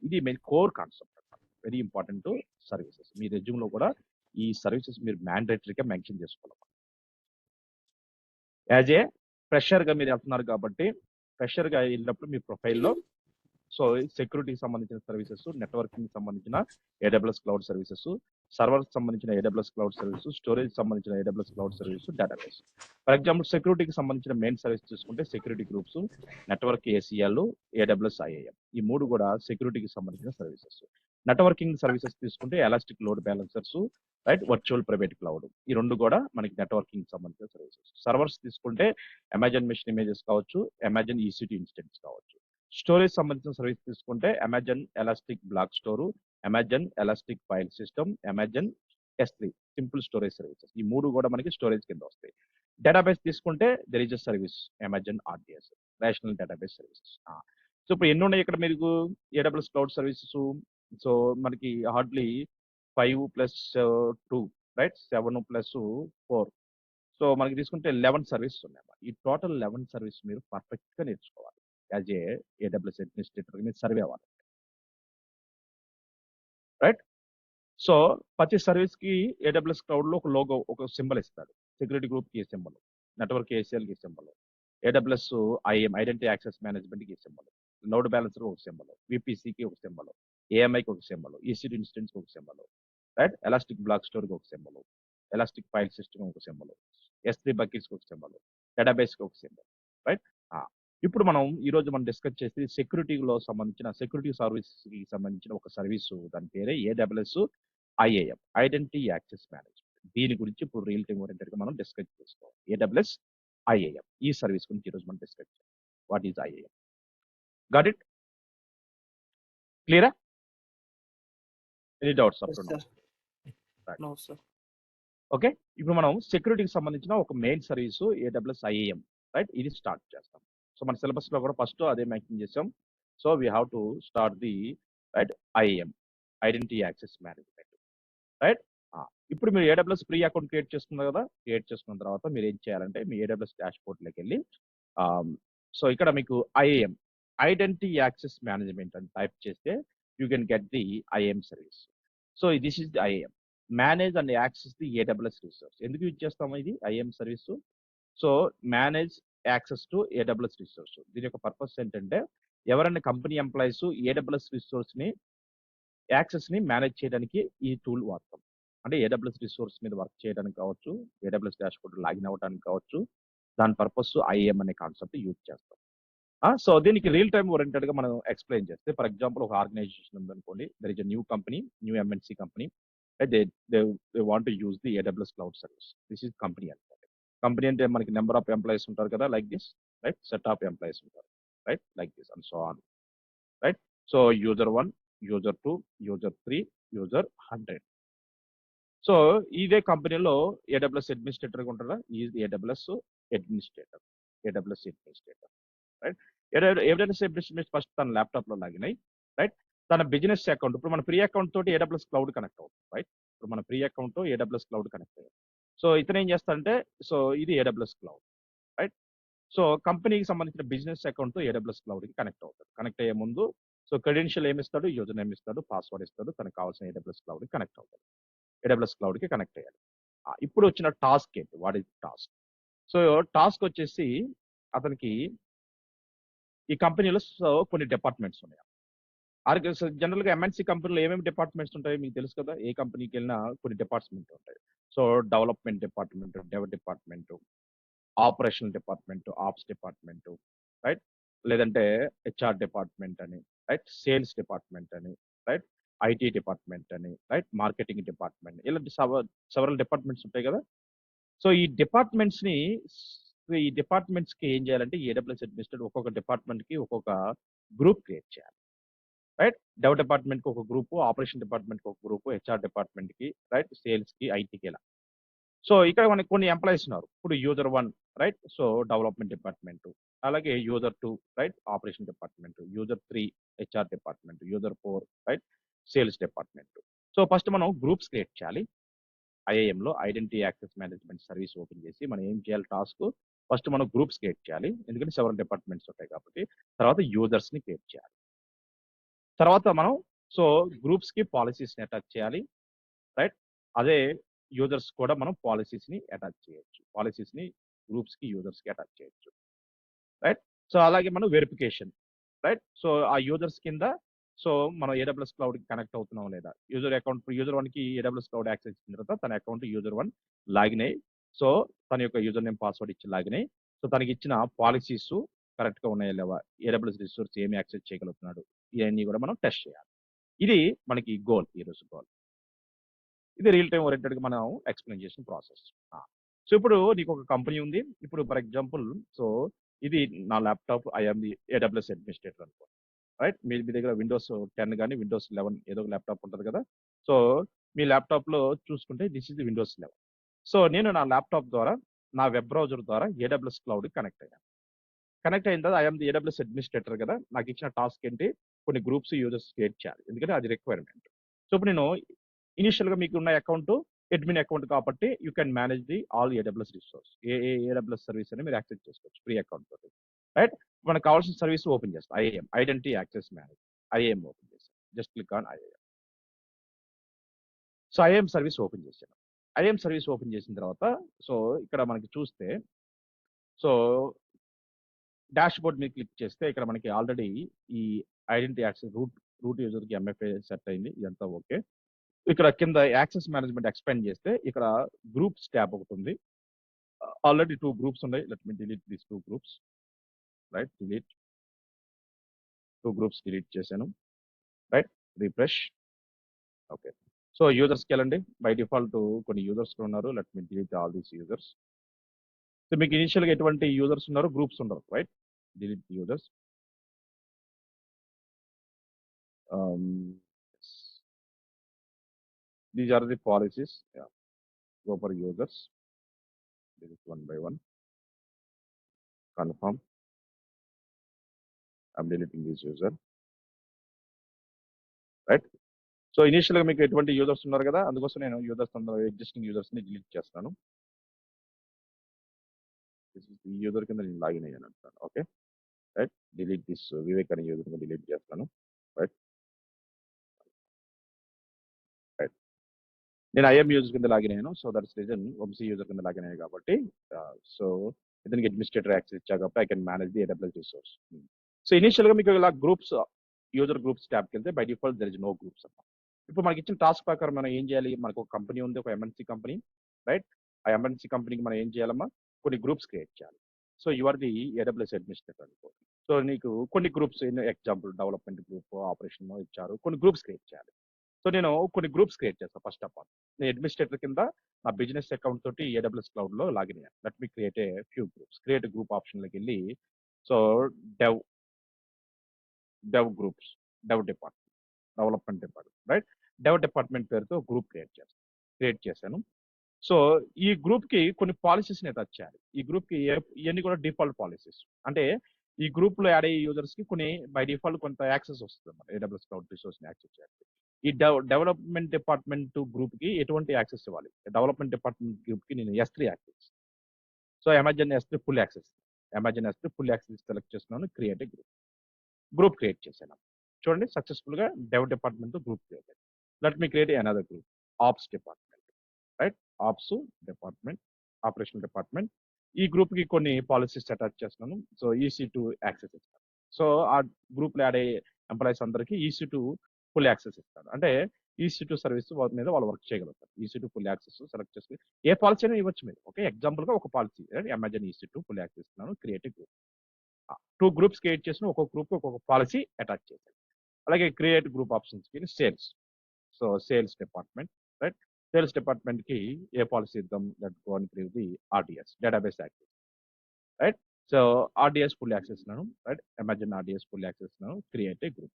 ఇది మెయిన్ కోర్ కాన్సెప్ట్ అన్నమాట. Very important services. మీ రెజ్యూమ్‌లో కూడా ఈ సర్వీసెస్ మీరు మ్యాండేటరీగా మెన్షన్ చేసుకోవాలి. యాజ్ ఏ ఫ్రెషర్‌గా మీరు వెళ్తున్నారు కాబట్టి ఫ్రెషర్‌గా వెళ్ళినప్పుడు మీ ప్రొఫైల్‌లో సో, సెక్యూరిటీకి సంబంధించిన సర్వీసెస్, నెట్వర్కింగ్‌కి సంబంధించిన ఏడబ్ల్యూఎస్ క్లౌడ్ సర్వీసెస్, సర్వర్‌కి సంబంధించిన ఏడబ్ల్యూఎస్ క్లౌడ్ సర్వీస్, స్టోరేజ్‌కి సంబంధించిన AWS cloud service, database. For example సెక్యూరిటీకి సంబంధించిన మెయిన్ సర్వీస్ చూసుకుంటే security groups, network ACL, AWS IAM. ఈ 3 కూడా సెక్యూరిటీకి సంబంధించిన సర్వీసెస్. నెట్వర్కింగ్ సర్వీసెస్ తీసుకుంటే elastic load balancers, virtual private cloud. ఈ 2 కూడా మనకి నెట్వర్కింగ్‌కి సంబంధించిన సర్వీసెస్. సర్వర్స్ తీసుకుంటే అమెజాన్ మెషిన్ ఇమేజెస్ కావచ్చు, అమెజాన్ ఈసీ2 ఇన్స్టెన్స్ కావచ్చు. స్టోరేజ్ సంబంధించిన సర్వీస్ తీసుకుంటే Amazon elastic block store, Amazon elastic file system, Amazon S3 simple storage services. ఈ 3 కూడా మనకి స్టోరేజ్ కింద వస్తాయి. డేటాబేస్ తీసుకుంటే there is a service Amazon RDS rational database services. So, ఇప్పుడు ఎన్ని ఉన్నాయి ఇక్కడ మీకు ఏడబ్ల్యూఎస్ క్లౌడ్ సర్వీసెస్. సో, మనకి hardly 5 plus 2 right 7 plus 4. So, మనకి తీసుకుంటే 11 సర్వీసెస్ ఉన్నాయన్నమాట. ఈ టోటల్ 11 సర్వీస్ మీరు పర్ఫెక్ట్‌గా నేర్చుకోవాలి. యాజ్ ఏ ఏడబ్ల్యూఎస్ అడ్మినిస్ట్రేటర్ మీరు సర్వే అవ్వాలి. రైట్? సో, ప్రతి సర్వీస్‌కి ఏడబ్ల్యూఎస్ క్లౌడ్‌లో ఒక లోగో, ఒక సింబల్ ఇస్తాడు. సెక్యూరిటీ గ్రూప్‌కి ఈ సింబల్, నెట్వర్క్ ఏసీఎల్‌కి ఈ symbol, AWS IAM identity access మేనేజ్మెంట్‌కి ఈ సింబల్, లోడ్ బ్యాలెన్సర్ ఒక సింబల్, వీపీసీకి ఒక సింబల్, ఏఎంఐకి ఒక సింబల్, ఈసీ2 ఇన్స్టెన్స్‌కి ఒక సింబల్, రైట్? ఎలాస్టిక్ బ్లాక్ స్టోర్‌కి ఒక సింబల్, ఎలాస్టిక్ ఫైల్ సిస్టమ్ ఒక సింబల్, S3 బకెట్స్‌కి ఒక సింబల్, డేటాబేస్‌కి ఒక సింబల్. రైట్? ఆ! ఇప్పుడు మనం ఈరోజు మనం డిస్కస్ చేసేది సెక్యూరిటీలో సంబంధించిన సెక్యూరిటీ సర్వీసెస్‌కి సంబంధించిన ఒక సర్వీసు. దాని పేరే AWS IAM identity access management. దీని గురించి ఇప్పుడు రియల్ టైమ్ ఓరియెంటెడ్‌గా మనం డిస్కస్ చేసుకోవాలి. ఏడబ్ల్యూఎస్ ఐఏఎం ఈ సర్వీస్ గురించి ఈరోజు మనం డిస్కస్ చేద్దాం. What is IAM? Got it? క్లియరా? Any doubts up Yes, to now? sir. Right. No, sir. Okay. ఇప్పుడు మనం సెక్యూరిటీకి సంబంధించిన ఒక main service AWS IAM right? ఇది స్టార్ట్ చేస్తాం. సో, మన సిలబస్‌లో కూడా ఫస్ట్ అదే మెన్షన్ చేసాం. So, we have to start the right IAM identity access management. Right? ఆ! ఇప్పుడు మీరు ఏడబ్ల్యూఎస్ ఫ్రీ అకౌంట్ క్రియేట్ చేసుకున్నారు కదా! క్రియేట్ చేసుకున్న తర్వాత మీరేం చేయాలంటే మీ ఏడబ్ల్యూఎస్ డాష్‌బోర్డ్‌లోకెళ్ళి సో, ఇక్కడ మీకు ఐఏఎం ఐడెంటిటీ యాక్సెస్ మేనేజ్మెంట్ అని టైప్ చేస్తే you can get the IAM service. So, this is the IAM. Manage and access the AWS resource. ఎందుకు యూజ్ చేస్తాము ఇది IAM service? So, manage access to AWS resource. దీని యొక్క purpose ఏంటంటే ఎవరైనా company employees AWS రిసోర్స్‌ని యాక్సెస్‌ని మేనేజ్ చేయడానికి ఈ టూల్ వాడతాం. అంటే ఏడబ్ల్యూఎస్ రిసోర్స్ మీద వర్క్ చేయడానికి కావచ్చు, ఏడబ్ల్యూఎస్ డాష్‌బోర్డ్ లాగిన్ అవ్వడానికి కావచ్చు. దాని పర్పస్ ఐఏఎం అనే కాన్సెప్ట్ యూజ్ చేస్తాం. సో, దీనికి రియల్ టైమ్ ఓరియెంటెడ్‌గా మనం ఎక్స్‌ప్లెయిన్ చేస్తే ఫర్ ఎగ్జాంపుల్ ఒక ఆర్గనైజేషన్ ఉందనుకోండి. There is a new company, new MNC company. They they they want to use the AWS cloud service. This is company అనుకోండి. Company అంటే మనకి నంబర్ ఆఫ్ ఎంప్లాయీస్ ఉంటారు కదా! Like this right? Set of employees ఉంటారు. Right? Like this and so on. Right? So, user 1, user 2, user 3, user 100. So, ఇదే కంపెనీలో AWS అడ్మినిస్ట్రేటర్‌గా ఉంటారా? ఈ is AWS administrator. AWS administrator. Right? AWS administrator first తన ల్యాప్‌టాప్‌లో login అయ్యి రైట్? తన business account ఇప్పుడు మన ఫ్రీ అకౌంట్ తోటి ఏడబ్ల్యూఎస్ క్లౌడ్ కనెక్ట్ అవుతుంది. రైట్? ఇప్పుడు మన ఫ్రీ అకౌంట్‌తో ఏడబ్ల్యూఎస్ క్లౌడ్ కనెక్ట్ అయ్యాం. సో, ఇతనేం చేస్తాడంటే సో, ఇది ఏడబ్ల్యూఎస్ క్లౌడ్. రైట్? సో, కంపెనీకి సంబంధించిన బిజినెస్ అకౌంట్‌తో ఏడబ్ల్యూఎస్ క్లౌడ్‌కి కనెక్ట్ అవుతాడు. కనెక్ట్ అయ్యే ముందు సో, క్రెడెన్షియల్ ఏమిస్తాడు? యూజర్ నేమ్ ఇస్తాడు, పాస్వర్డ్ ఇస్తాడు. తనకు కావాల్సిన ఏడబ్ల్యూఎస్ క్లౌడ్‌కి కనెక్ట్ అవుతాడు. ఏడబ్ల్యూఎస్ క్లౌడ్‌కి కనెక్ట్ అయ్యాడు. ఇప్పుడు వచ్చిన టాస్క్ ఏంటి? What is task? So, task వచ్చేసి అతనికి ఈ కంపెనీలో సో, కొన్ని డిపార్ట్మెంట్స్ ఉన్నాయి. జనరల్‌గా ఎంఎన్‌సి కంపెనీలో ఏమేమి డిపార్ట్మెంట్స్ ఉంటాయి మీకు తెలుసు కదా! ఏ కంపెనీకెళ్ళినా కొన్ని డిపార్ట్మెంట్ ఉంటాయి. So, development department, dev department, operational department, ops department right? లేదంటే హెచ్ఆర్ డిపార్ట్మెంట్ అని, రైట్? సేల్స్ డిపార్ట్మెంట్ అని, రైట్? ఐటీ డిపార్ట్మెంట్ అని, రైట్? మార్కెటింగ్ డిపార్ట్మెంట్ ఇలాంటి సెవరల్ డిపార్ట్మెంట్స్ ఉంటాయి కదా! సో ఈ డిపార్ట్మెంట్స్కి ఏం చేయాలంటే ఏడబ్ల్యూఎస్ అడ్మినిస్ట్రేటర్ ఒక్కొక్క డిపార్ట్మెంట్కి ఒక్కొక్క గ్రూప్ క్రియేట్ చేయాలి, రైట్? డెవ్ డిపార్ట్మెంట్కి ఒక గ్రూపు, ఆపరేషన్ డిపార్ట్మెంట్కి ఒక గ్రూపు, హెచ్ఆర్ డిపార్ట్మెంట్కి, రైట్? సేల్స్కి, ఐటీకి ఇలా. సో ఇక్కడ మనకి కొన్ని ఎంప్లాయీస్ ఉన్నారు. ఇప్పుడు user 1, right? So development department, అలాగే user 2, right? Operation department, user 3 HR department, user 4, right? Sales department. So first మనం గ్రూప్స్ క్రియేట్ చేయాలి. ఐఏఎంలో identity access management service open చేసి మనం ఏం చేయాలి? టాస్క్ ఫస్ట్ మనం గ్రూప్స్ క్రియేట్ చేయాలి, ఎందుకంటే సెవెరల్ డిపార్ట్మెంట్స్ ఉంటాయి కాబట్టి. తర్వాత యూజర్స్ని క్రియేట్ చేయాలి. తర్వాత మనం సో గ్రూప్స్కి పాలసీస్ని అటాచ్ చేయాలి, రైట్? అదే యూజర్స్ కూడా మనం పాలసీస్ని అటాచ్ చేయొచ్చు, పాలసీస్ని గ్రూప్స్కి యూజర్స్కి అటాచ్ చేయొచ్చు, రైట్? సో అలాగే మనం వెరిఫికేషన్, రైట్? సో ఆ యూజర్స్ కింద సో మనం ఏడబ్ల్యూఎస్ క్లౌడ్కి కనెక్ట్ అవుతున్నాం లేదా, యూజర్ 1కి ఏడబ్ల్యూఎస్ క్లౌడ్ యాక్సెస్ ఇచ్చిన తర్వాత తన అకౌంట్ యూజర్ 1 లాగిన్ అయ్యి, సో తన యొక్క యూజర్ నేమ్ పాస్వర్డ్ ఇచ్చి లాగిన్ అయ్యి, సో తనకి ఇచ్చిన పాలసీస్ కరెక్ట్గా ఉన్నాయా లేవా, ఏడబ్ల్యూఎస్ రిసోర్స్ ఏమి యాక్సెస్ చేయగలుగుతున్నాడు, ఇవన్నీ కూడా మనం టెస్ట్ చేయాలి. ఇది మనకి గోల్, ఈరోజు గోల్. ఇది రియల్ టైం ఓరియంటెడ్గా మనం ఎక్స్ప్లెయిన్ చేసిన ప్రాసెస్. సో ఇప్పుడు నీకు ఒక కంపెనీ ఉంది. ఇప్పుడు ఫర్ ఎగ్జాంపుల్ సో ఇది నా laptop, I'm the AWS administrator అనుకో, రైట్? మీ మీ దగ్గర విండోస్ 10 కానీ విండోస్ 11 ఏదో ఒక ల్యాప్టాప్ ఉంటుంది కదా. సో మీ ల్యాప్టాప్లో చూసుకుంటే this is the Windows 11. So నేను నా ల్యాప్టాప్ ద్వారా నా వెబ్ బ్రౌజర్ ద్వారా ఏడబ్ల్యూఎస్ క్లౌడ్కి కనెక్ట్ అయ్యాను. కనెక్ట్ అయిన తర్వాత ఐఎమ్ ది ఏడబ్ల్యూఎస్ అడ్మినిస్ట్రేటర్ కదా, నాకు ఇచ్చిన టాస్క్ ఏంటి? కొన్ని గ్రూప్స్ యూజర్స్ క్రియేట్ చేయాలి, ఎందుకంటే అది రిక్వైర్మెంట్. సో ఇప్పుడు నేను ఇనిషియల్గా మీకు ఉన్న అకౌంట్ అడ్మిన్ అకౌంట్ కాబట్టి you can manage the all AWS resource, AWS service అని మీరు యాక్సెస్ చేసుకోవచ్చు ఫ్రీ అకౌంట్ తోటి, రైట్? మనకు కావాల్సిన సర్వీస్ ఓపెన్ చేస్తాం. IAM identity access manage, IAM open చేస్తాం. Just click on IAM. So IAM service open చేశాను. ఐఏఎం సర్వీస్ ఓపెన్ చేసిన తర్వాత సో ఇక్కడ మనకి చూస్తే సో డాష్ బోర్డ్ మీద క్లిక్ చేస్తే ఇక్కడ మనకి ఆల్రెడీ ఈ ఐడెంటిటీ యాక్సెస్ రూట్ యూజర్కి ఎంఎఫ్ఏ సెట్ అయింది, ఇదంతా ఓకే. ఇక్కడ కింద యాక్సెస్ మేనేజ్మెంట్ ఎక్స్పాండ్ చేస్తే ఇక్కడ గ్రూప్స్ ట్యాబ్ ఒకటి ఉంది. ఆల్రెడీ 2 గ్రూప్స్ ఉన్నాయి. Let me delete this 2 groups, right? Delete 2 groups delete చేశాను, రైట్? రిఫ్రెష్. ఓకే. సో యూజర్స్కి వెళ్ళండి. బై డిఫాల్ట్ కొన్ని యూజర్స్ ఉన్నారు. Let me delete all these users. So మీకు ఇనిషియల్గా ఎటువంటి యూజర్స్ ఉన్నారు? గ్రూప్స్ ఉండరు, right? Delete users. These are the policies. Yeah. Go for users. Delete one by one. Confirm. I'm deleting this user. Right? So ఇనిషియల్గా మీకు ఎటువంటి users ఉన్నారు కదా, అందుకోసం నేను యూజర్స్ ఎగ్జిస్టింగ్ యూజర్స్ని డిలీట్ చేస్తాను. ఈ యూజర్ కింద నేను లాగిన్ అయ్యాను అంటాను. Okay, right? Delete this Vivek అనే యూజర్ని డిలీట్ చేస్తాను, రైట్? రైట్. నేను ఐఎం యూజర్ కింద లాగిన్ అయ్యాను. So that's reason Vamshi user కింద లాగిన్ అయ్యాను కాబట్టి సో ఇతనికి అడ్మినిస్ట్రేటర్ యాక్సెస్ ఇచ్చా కాబట్టి I can manage the AWS resource. So ఇనిషియల్గా మీకు ఇలా గ్రూప్స్ యూజర్ గ్రూప్స్ ట్యాబ్కి వెళ్తే by default there is no groups అన్నమాట. ఇప్పుడు మనకి ఇచ్చిన టాస్క్ ప్రకారం మనం ఏం చేయాలి? మనకు ఒక కంపెనీ ఉంది, ఒక ఎంఎన్సీ కంపెనీ, రైట్? ఆ ఎంఎన్సీ కంపెనీకి మనం ఏం చేయాలమ్మా? కొన్ని గ్రూప్స్ క్రియేట్ చేయాలి. So your the AWS administrator అనుకో. సో నీకు కొన్ని groups, example development group, operation ఇచ్చారు, కొన్ని గ్రూప్స్ క్రియేట్ చేయాలి. సో నేను కొన్ని గ్రూప్స్ క్రియేట్ చేస్తాను. ఫస్ట్ ఆఫ్ ఆల్ నేను అడ్మినిస్ట్రేటర్ కింద నా బిజినెస్ అకౌంట్ తోటి ఏడబ్ల్యూఎస్ క్లౌడ్లో లాగిన్ అయ్యాను. Let me create a few groups. Create group ఆప్షన్లోకి వెళ్ళి so dev groups, dev department, development department, right? Dev department పేరుతో గ్రూప్ క్రియేట్ చేశాను. సో ఈ గ్రూప్కి కొన్ని పాలసీస్ని అటాచ్ చేయాలి. ఈ గ్రూప్కి ఇవన్నీ కూడా డిఫాల్ట్ పాలసీస్. అంటే ఈ గ్రూప్లో యాడ్ అయ్యే యూజర్స్కి కొన్ని బై డిఫాల్ట్ కొంత యాక్సెస్ వస్తుంది అన్నమాట, ఏడబ్ల్యూఎస్ క్లౌడ్ రిసోర్స్ని యాక్సెస్ చేయాలి. ఈ డెవలప్మెంట్ డిపార్ట్మెంట్ గ్రూప్కి ఎటువంటి యాక్సెస్ ఇవ్వాలి? డెవలప్మెంట్ డిపార్ట్మెంట్ గ్రూప్కి నేను S3 access. So Amazon S3 full access, Amazon S3 full access select చేస్తున్నాను. క్రియేట్ గ్రూప్ క్రియేట్ చేశాను. చూడండి, సక్సెస్ఫుల్గా dev department group create. Let me create another group, ops department, right? Ops department, operation department. ఈ గ్రూప్కి కొన్ని policies attach చేస్తున్నాను. So EC2 access ఇస్తాను. So ఆ గ్రూప్లో యాడ్ అయ్యే ఎంప్లాయీస్ అందరికీ EC2 ఫుల్ యాక్సెస్ ఇస్తాను. అంటే EC2 సర్వీస్ మీద వాళ్ళు వర్క్ చేయగలుగుతారు. EC2 ఫుల్ యాక్సెస్ సెలెక్ట్ చేసుకుని ఏ పాలసీ అయినా ఇవ్వచ్చు మీరు. ఓకే, ఎగ్జాంపుల్గా ఒక policy, Amazon EC2 full access ఇస్తున్నాను. Create group. 2 గ్రూప్స్ క్రియేట్ చేసిన ఒక్కొక్క గ్రూప్ ఒక్కొక్క పాలసీ అటాచ్ చేశాను. అలాగే క్రియేట్ గ్రూప్ ఆప్షన్స్కి sales. So sales department, right? Sales డిపార్ట్మెంట్కి ఏ పాలసీ ఇద్దాం that go and create the RDS database access, right? So RDS full access నాను, right? Imagine RDS full access నాను, క్రియేట్ ఏ గ్రూప్.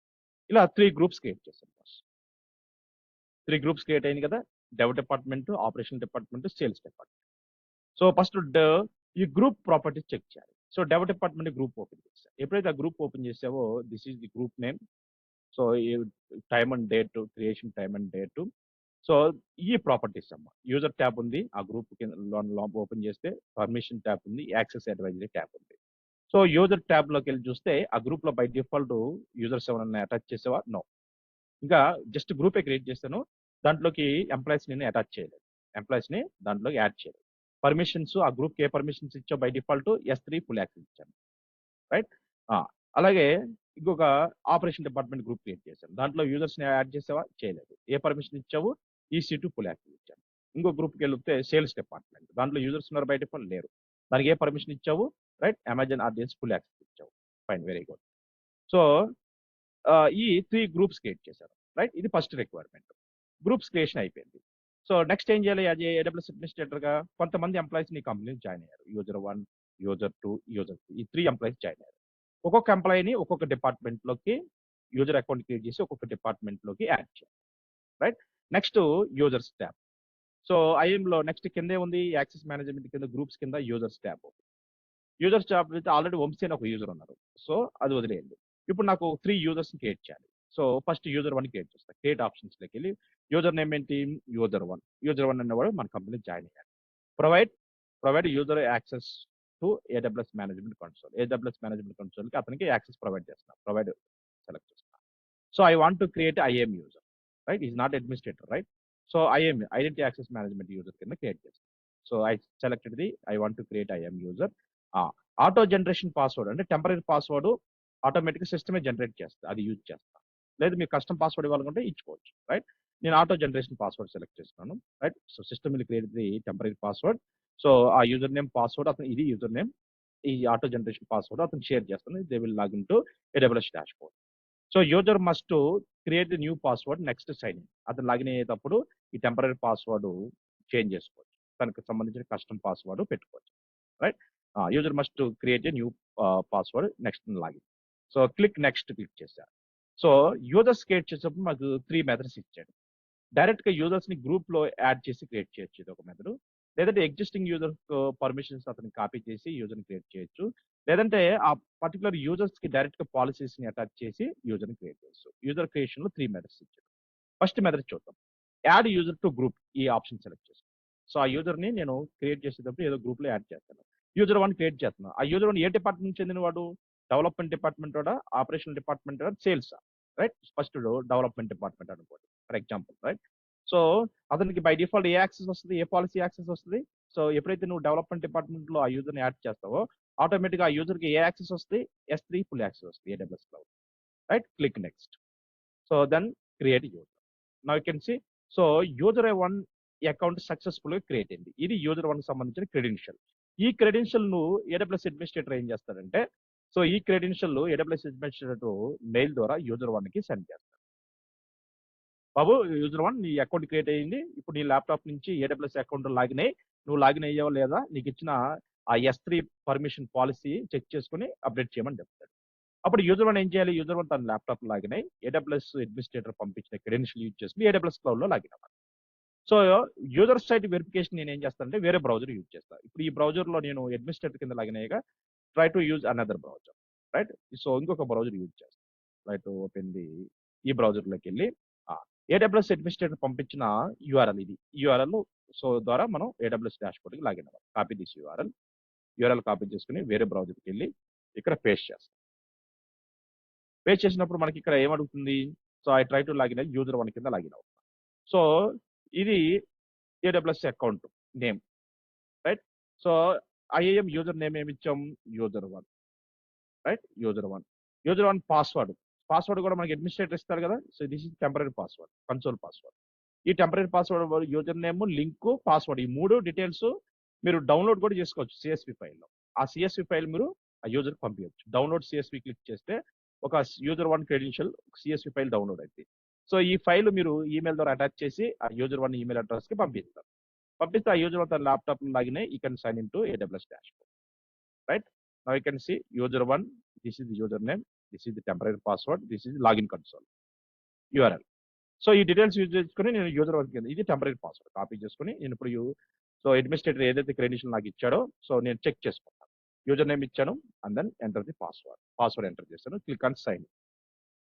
ఇలా 3 groups create చేశాను boss. 3 groups create అయింది కదా, dev department, operation department, sales department. So first ఈ group properties check చేయాలి. So dev department group open చేశాను. ఎప్పుడైతే ఆ గ్రూప్ ఓపెన్ చేసావో this is the group name. So ఈ time and date, creation time and date. So ఈ properties అమ్మ, user tab ఉంది, ఆ గ్రూప్ ఓపెన్ చేస్తే పర్మిషన్ ట్యాబ్ ఉంది, యాక్సెస్ అడ్వైజరీ ట్యాబ్ ఉంది. సో యూజర్ ట్యాబ్ లోకి వెళ్ళి చూస్తే ఆ గ్రూప్ లో బై డిఫాల్ట్ యూజర్స్ ఎవరైనా అటాచ్ చేసేవా? నో. ఇంకా జస్ట్ గ్రూపే క్రియేట్ చేస్తాను, దాంట్లోకి ఎంప్లాయీస్ నేను అటాచ్ చేయలేదు, ఎంప్లాయీస్ ని దాంట్లోకి యాడ్ చేయలేదు. పర్మిషన్స్ ఆ గ్రూప్ ఏ పర్మిషన్స్ ఇచ్చా by default S3 full access ఇచ్చాను, రైట్? అలాగే ఇంకొక ఆపరేషన్ డిపార్ట్మెంట్ గ్రూప్ క్రియేట్ చేశాను, దాంట్లో యూజర్స్ ని యాడ్ చేసావా? చేయలేదు. ఏ పర్మిషన్ ఇచ్చావు? EC2 ఫుల్ యాక్సెస్ ఇచ్చాను. ఇంకో గ్రూప్కి వెళ్తే సేల్స్ డిపార్ట్మెంట్, దాంట్లో యూజర్స్ ఉన్నారు బై డిఫాల్ట్ లేరు, దానికి ఏ పర్మిషన్ ఇచ్చావు? Right? Amazon RDS full access ఇచ్చావు. Fine, very good. సో ఈ 3 గ్రూప్స్ క్రియేట్ చేశారు, రైట్? ఇది ఫస్ట్ రిక్వైర్మెంట్. గ్రూప్స్ క్రియేషన్ అయిపోయింది. సో నెక్స్ట్ ఏం చేయాలి? యాజ్ AWS అడ్మినిస్ట్రేటర్గా కొంతమంది ఎంప్లాయీస్ నీ కంపెనీలో జాయిన్ అయ్యారు. యూజర్ 1, యూజర్ 2, యూజర్ 3, ఈ 3 ఎంప్లాయీస్ జాయిన్ అయ్యారు. ఒక్కొక్క ఎంప్లాయీని ఒక్కొక్క డిపార్ట్మెంట్లోకి యూజర్ అకౌంట్ క్రియేట్ చేసి ఒక్కొక్క డిపార్ట్మెంట్లోకి యాడ్ చేయాలి, right? Next users tab. So ఐఎంలో నెక్స్ట్ కిందే ఉంది యాక్సెస్ మేనేజ్మెంట్ కింద గ్రూప్స్ కింద యూజర్స్ ట్యాబ్. యూజర్స్ ట్యాబ్ అయితే ఆల్రెడీ వంశీ అని ఒక యూజర్ ఉన్నారు, సో అది వదిలేయండి. ఇప్పుడు నాకు 3 యూజర్స్ క్రియేట్ చేయాలి. సో ఫస్ట్ యూజర్ 1 క్రియేట్ చేస్తాను. క్రియేట్ ఆప్షన్స్లోకి వెళ్ళి యూజర్ నేమ్ ఏంటి? యూజర్ 1. యూజర్ 1 అనేవాడు మన కంపెనీ జాయిన్ అయ్యాడు. Provide user access to AWS management console. AWS management కన్సోల్కి అతనికి యాక్సెస్ ప్రొవైడ్ చేస్తున్నాను, ప్రొవైడ్ సెలెక్ట్ చేస్తున్నాను. So I want to create IAM user, right? Is not administrator, right? So IAM identity access management user కింద create చేస్తాను. So I selected the I want to create IAM user. Auto generation password అంటే temporary password ఆటోమేటిక్గా సిస్టమే generate చేస్తుంది, అది use చేస్తాను. లేదు మీకు custom password ఇవ్వాలనుకుంటే ఇచ్చుకోవచ్చు, రైట్? నేను ఆటో జనరేషన్ పాస్వర్డ్ సెలెక్ట్ చేస్తున్నాను, right? So system will create the temporary password. So ఆ యూజర్ నేమ్ పాస్వర్డ్ అతను, ఇది యూజర్ నేమ్, ఈ ఆటో జనరేషన్ పాస్వర్డ్ అతను షేర్ చేస్తాను. They will login to AWS dashboard. So user must create the new password next sign in. అతను లాగిన్ అయ్యేటప్పుడు ఈ టెంపరీ పాస్వర్డ్ చేంజ్ చేసుకోవచ్చు, తనకు సంబంధించిన కస్టమ్ పాస్వర్డ్ పెట్టుకోవచ్చు, right? User must create a new password next login. So next click చేశారు. So users create చేసేటప్పుడు మాకు 3 మెథడ్స్ ఇచ్చాడు. డైరెక్ట్గా యూజర్స్ని గ్రూప్లో యాడ్ చేసి క్రియేట్ చేయొచ్చు, ఇది ఒక మెథడ్. లేదంటే ఎగ్జిస్టింగ్ యూజర్ పర్మిషన్స్ అతను కాపీ చేసి యూజర్ని క్రియేట్ చేయొచ్చు. లేదంటే ఆ పర్టికులర్ యూజర్స్కి డైరెక్ట్గా పాలసీస్ని అటాచ్ చేసి యూజర్ని క్రియేట్ చేయొచ్చు. యూజర్ క్రియేషన్లో 3 మెథడ్స్ ఇచ్చాడు. ఫస్ట్ మెథడ్ చూద్దాం. యాడ్ యూజర్ టు గ్రూప్, ఈ ఆప్షన్ సెలెక్ట్ చేస్తాను. సో ఆ యూజర్ని నేను క్రియేట్ చేసేటప్పుడు ఏదో గ్రూప్లో యాడ్ చేస్తాను. యూజర్ 1 క్రియేట్ చేస్తున్నాను. ఆ యూజర్ 1 ఏ డిపార్ట్మెంట్ చెందిన వాడు? డెవలప్మెంట్ డిపార్ట్మెంట్ వాడా, ఆపరేషన్ డిపార్ట్మెంట్ వాడా, సేల్సా? రైట్? ఫస్ట్ డెవలప్మెంట్ డిపార్ట్మెంట్ అనుకోండి ఫర్ ఎగ్జాంపుల్, రైట్? సో అతనికి బై డిఫాల్ట్ ఏ యాక్సెస్ వస్తుంది? ఏ పాలసీ యాక్సెస్ వస్తుంది? సో ఎప్పుడైతే నువ్వు డెవలప్మెంట్ డిపార్ట్మెంట్లో ఆ యూజర్ని యాడ్ చేస్తావో ఆటోమేటిక్గా ఆ యూజర్కి ఏ యాక్సెస్ వస్తుంది? S3 ఫుల్ యాక్సెస్ వస్తుంది, AWS cloud, right? Click next. So then create user. Now you can see. So user 1 account సక్సెస్ఫుల్గా క్రియేట్ అయింది. ఇది యూజర్ 1 సంబంధించిన క్రెడెన్షియల్. ఈ క్రెడెన్షియల్ ను AWS అడ్మినిస్ట్రేటర్ ఏం చేస్తాడంటే, సో ఈ క్రెడెన్షియల్ AWS అడ్మినిస్ట్రేటర్ మెయిల్ ద్వారా యూజర్ 1కి సెండ్ చేస్తాడు. బాబు యూజర్ 1 నీ అకౌంట్ క్రియేట్ అయ్యింది, ఇప్పుడు నీ ల్యాప్టాప్ నుంచి AWS అకౌంట్ లాగిన్ అయ్యి నువ్వు లాగిన్ అయ్యావా లేదా, నీకు ఇచ్చిన ఆ S3 పర్మిషన్ పాలసీ చెక్ చేసుకుని అప్డేట్ చేయమని చెప్తాడు. అప్పుడు యూజర్ 1 ఏం చేయాలి? యూజర్ 1 తన ల్యాప్టాప్ లాగిన్ అయ్యి AWS అడ్మినిస్ట్రేటర్ పంపించిన క్రెడెన్షియల్ యూజ్ చేసుకుని AWS క్లౌడ్లో లాగిన్ అవ్వాలి. సో యూజర్ సైట్ వెరిఫికేషన్ నేను ఏం చేస్తానంటే వేరే బ్రౌజర్ యూజ్ చేస్తాను. ఇప్పుడు ఈ బ్రౌజర్లో నేను అడ్మినిస్ట్రేటర్ కింద లాగిన్ అయ్యాక try to use another browser, right? So ఇంకొక బ్రౌజర్ యూజ్ చేస్తాను. రైట్, ఓపెన్ ది ఈ బ్రౌజర్లోకి వెళ్ళి AWS అడ్మినిస్ట్రేటర్ పంపించిన URL ఇది. URL సో ద్వారా మనం AWS డాష్ బోర్డ్కి లాగిన్ అవ్వాలి. కాపీ దిస్ URL కాపీ చేసుకుని వేరే బ్రౌజర్కి వెళ్ళి ఇక్కడ పేస్ట్ చేస్తాం. పేస్ట్ చేసినప్పుడు మనకి ఇక్కడ ఏమడుగుతుంది? So I try to login అయ్యి యూజర్ 1 కింద లాగిన్ అవుతాం. సో ఇది AWS account name, right? So IAM user name ఏమి ఇచ్చాం? User 1, right? యూజర్ 1 పాస్వర్డ్ కూడా మనకి అడ్మినిస్ట్రేటర్ ఇస్తారు కదా. So this is temporary password, console password. ఈ temporary password user name, link, password, ఈ 3 డీటెయిల్స్ మీరు డౌన్లోడ్ కూడా చేసుకోవచ్చు CSV ఫైల్లో. ఆ CSV ఫైల్ మీరు ఆ యూజర్కి పంపించవచ్చు. డౌన్లోడ్ CSV క్లిక్ చేస్తే ఒక user 1 credential CSV file download అవుతుంది. సో ఈ ఫైల్ మీరు ఈమెయిల్ ద్వారా అటాచ్ చేసి ఆ యూజర్ 1 ఈమెయిల్ అడ్రస్ కి పంపిస్తారు. పంపిస్తే ఆ యూజర్ 1 తన ల్యాప్టాప్ లాగిన్ అయ్యి you can sign in to AWS dashboard. Right? Now you can see user 1, this is the user name, this is the temporary password, this is login console URL. So ఈ details use చేసుకొని నేను user 1 కింద ఇది temporary password copy చేసుకొని నేను ఇప్పుడు so administrator ఏదైతే credential నాకు ఇచ్చాడో సో నేను చెక్ చేసుకుంటాను. యూజర్ నేమ్ ఇచ్చాను and then enter the password enter చేశాను. Click on sign.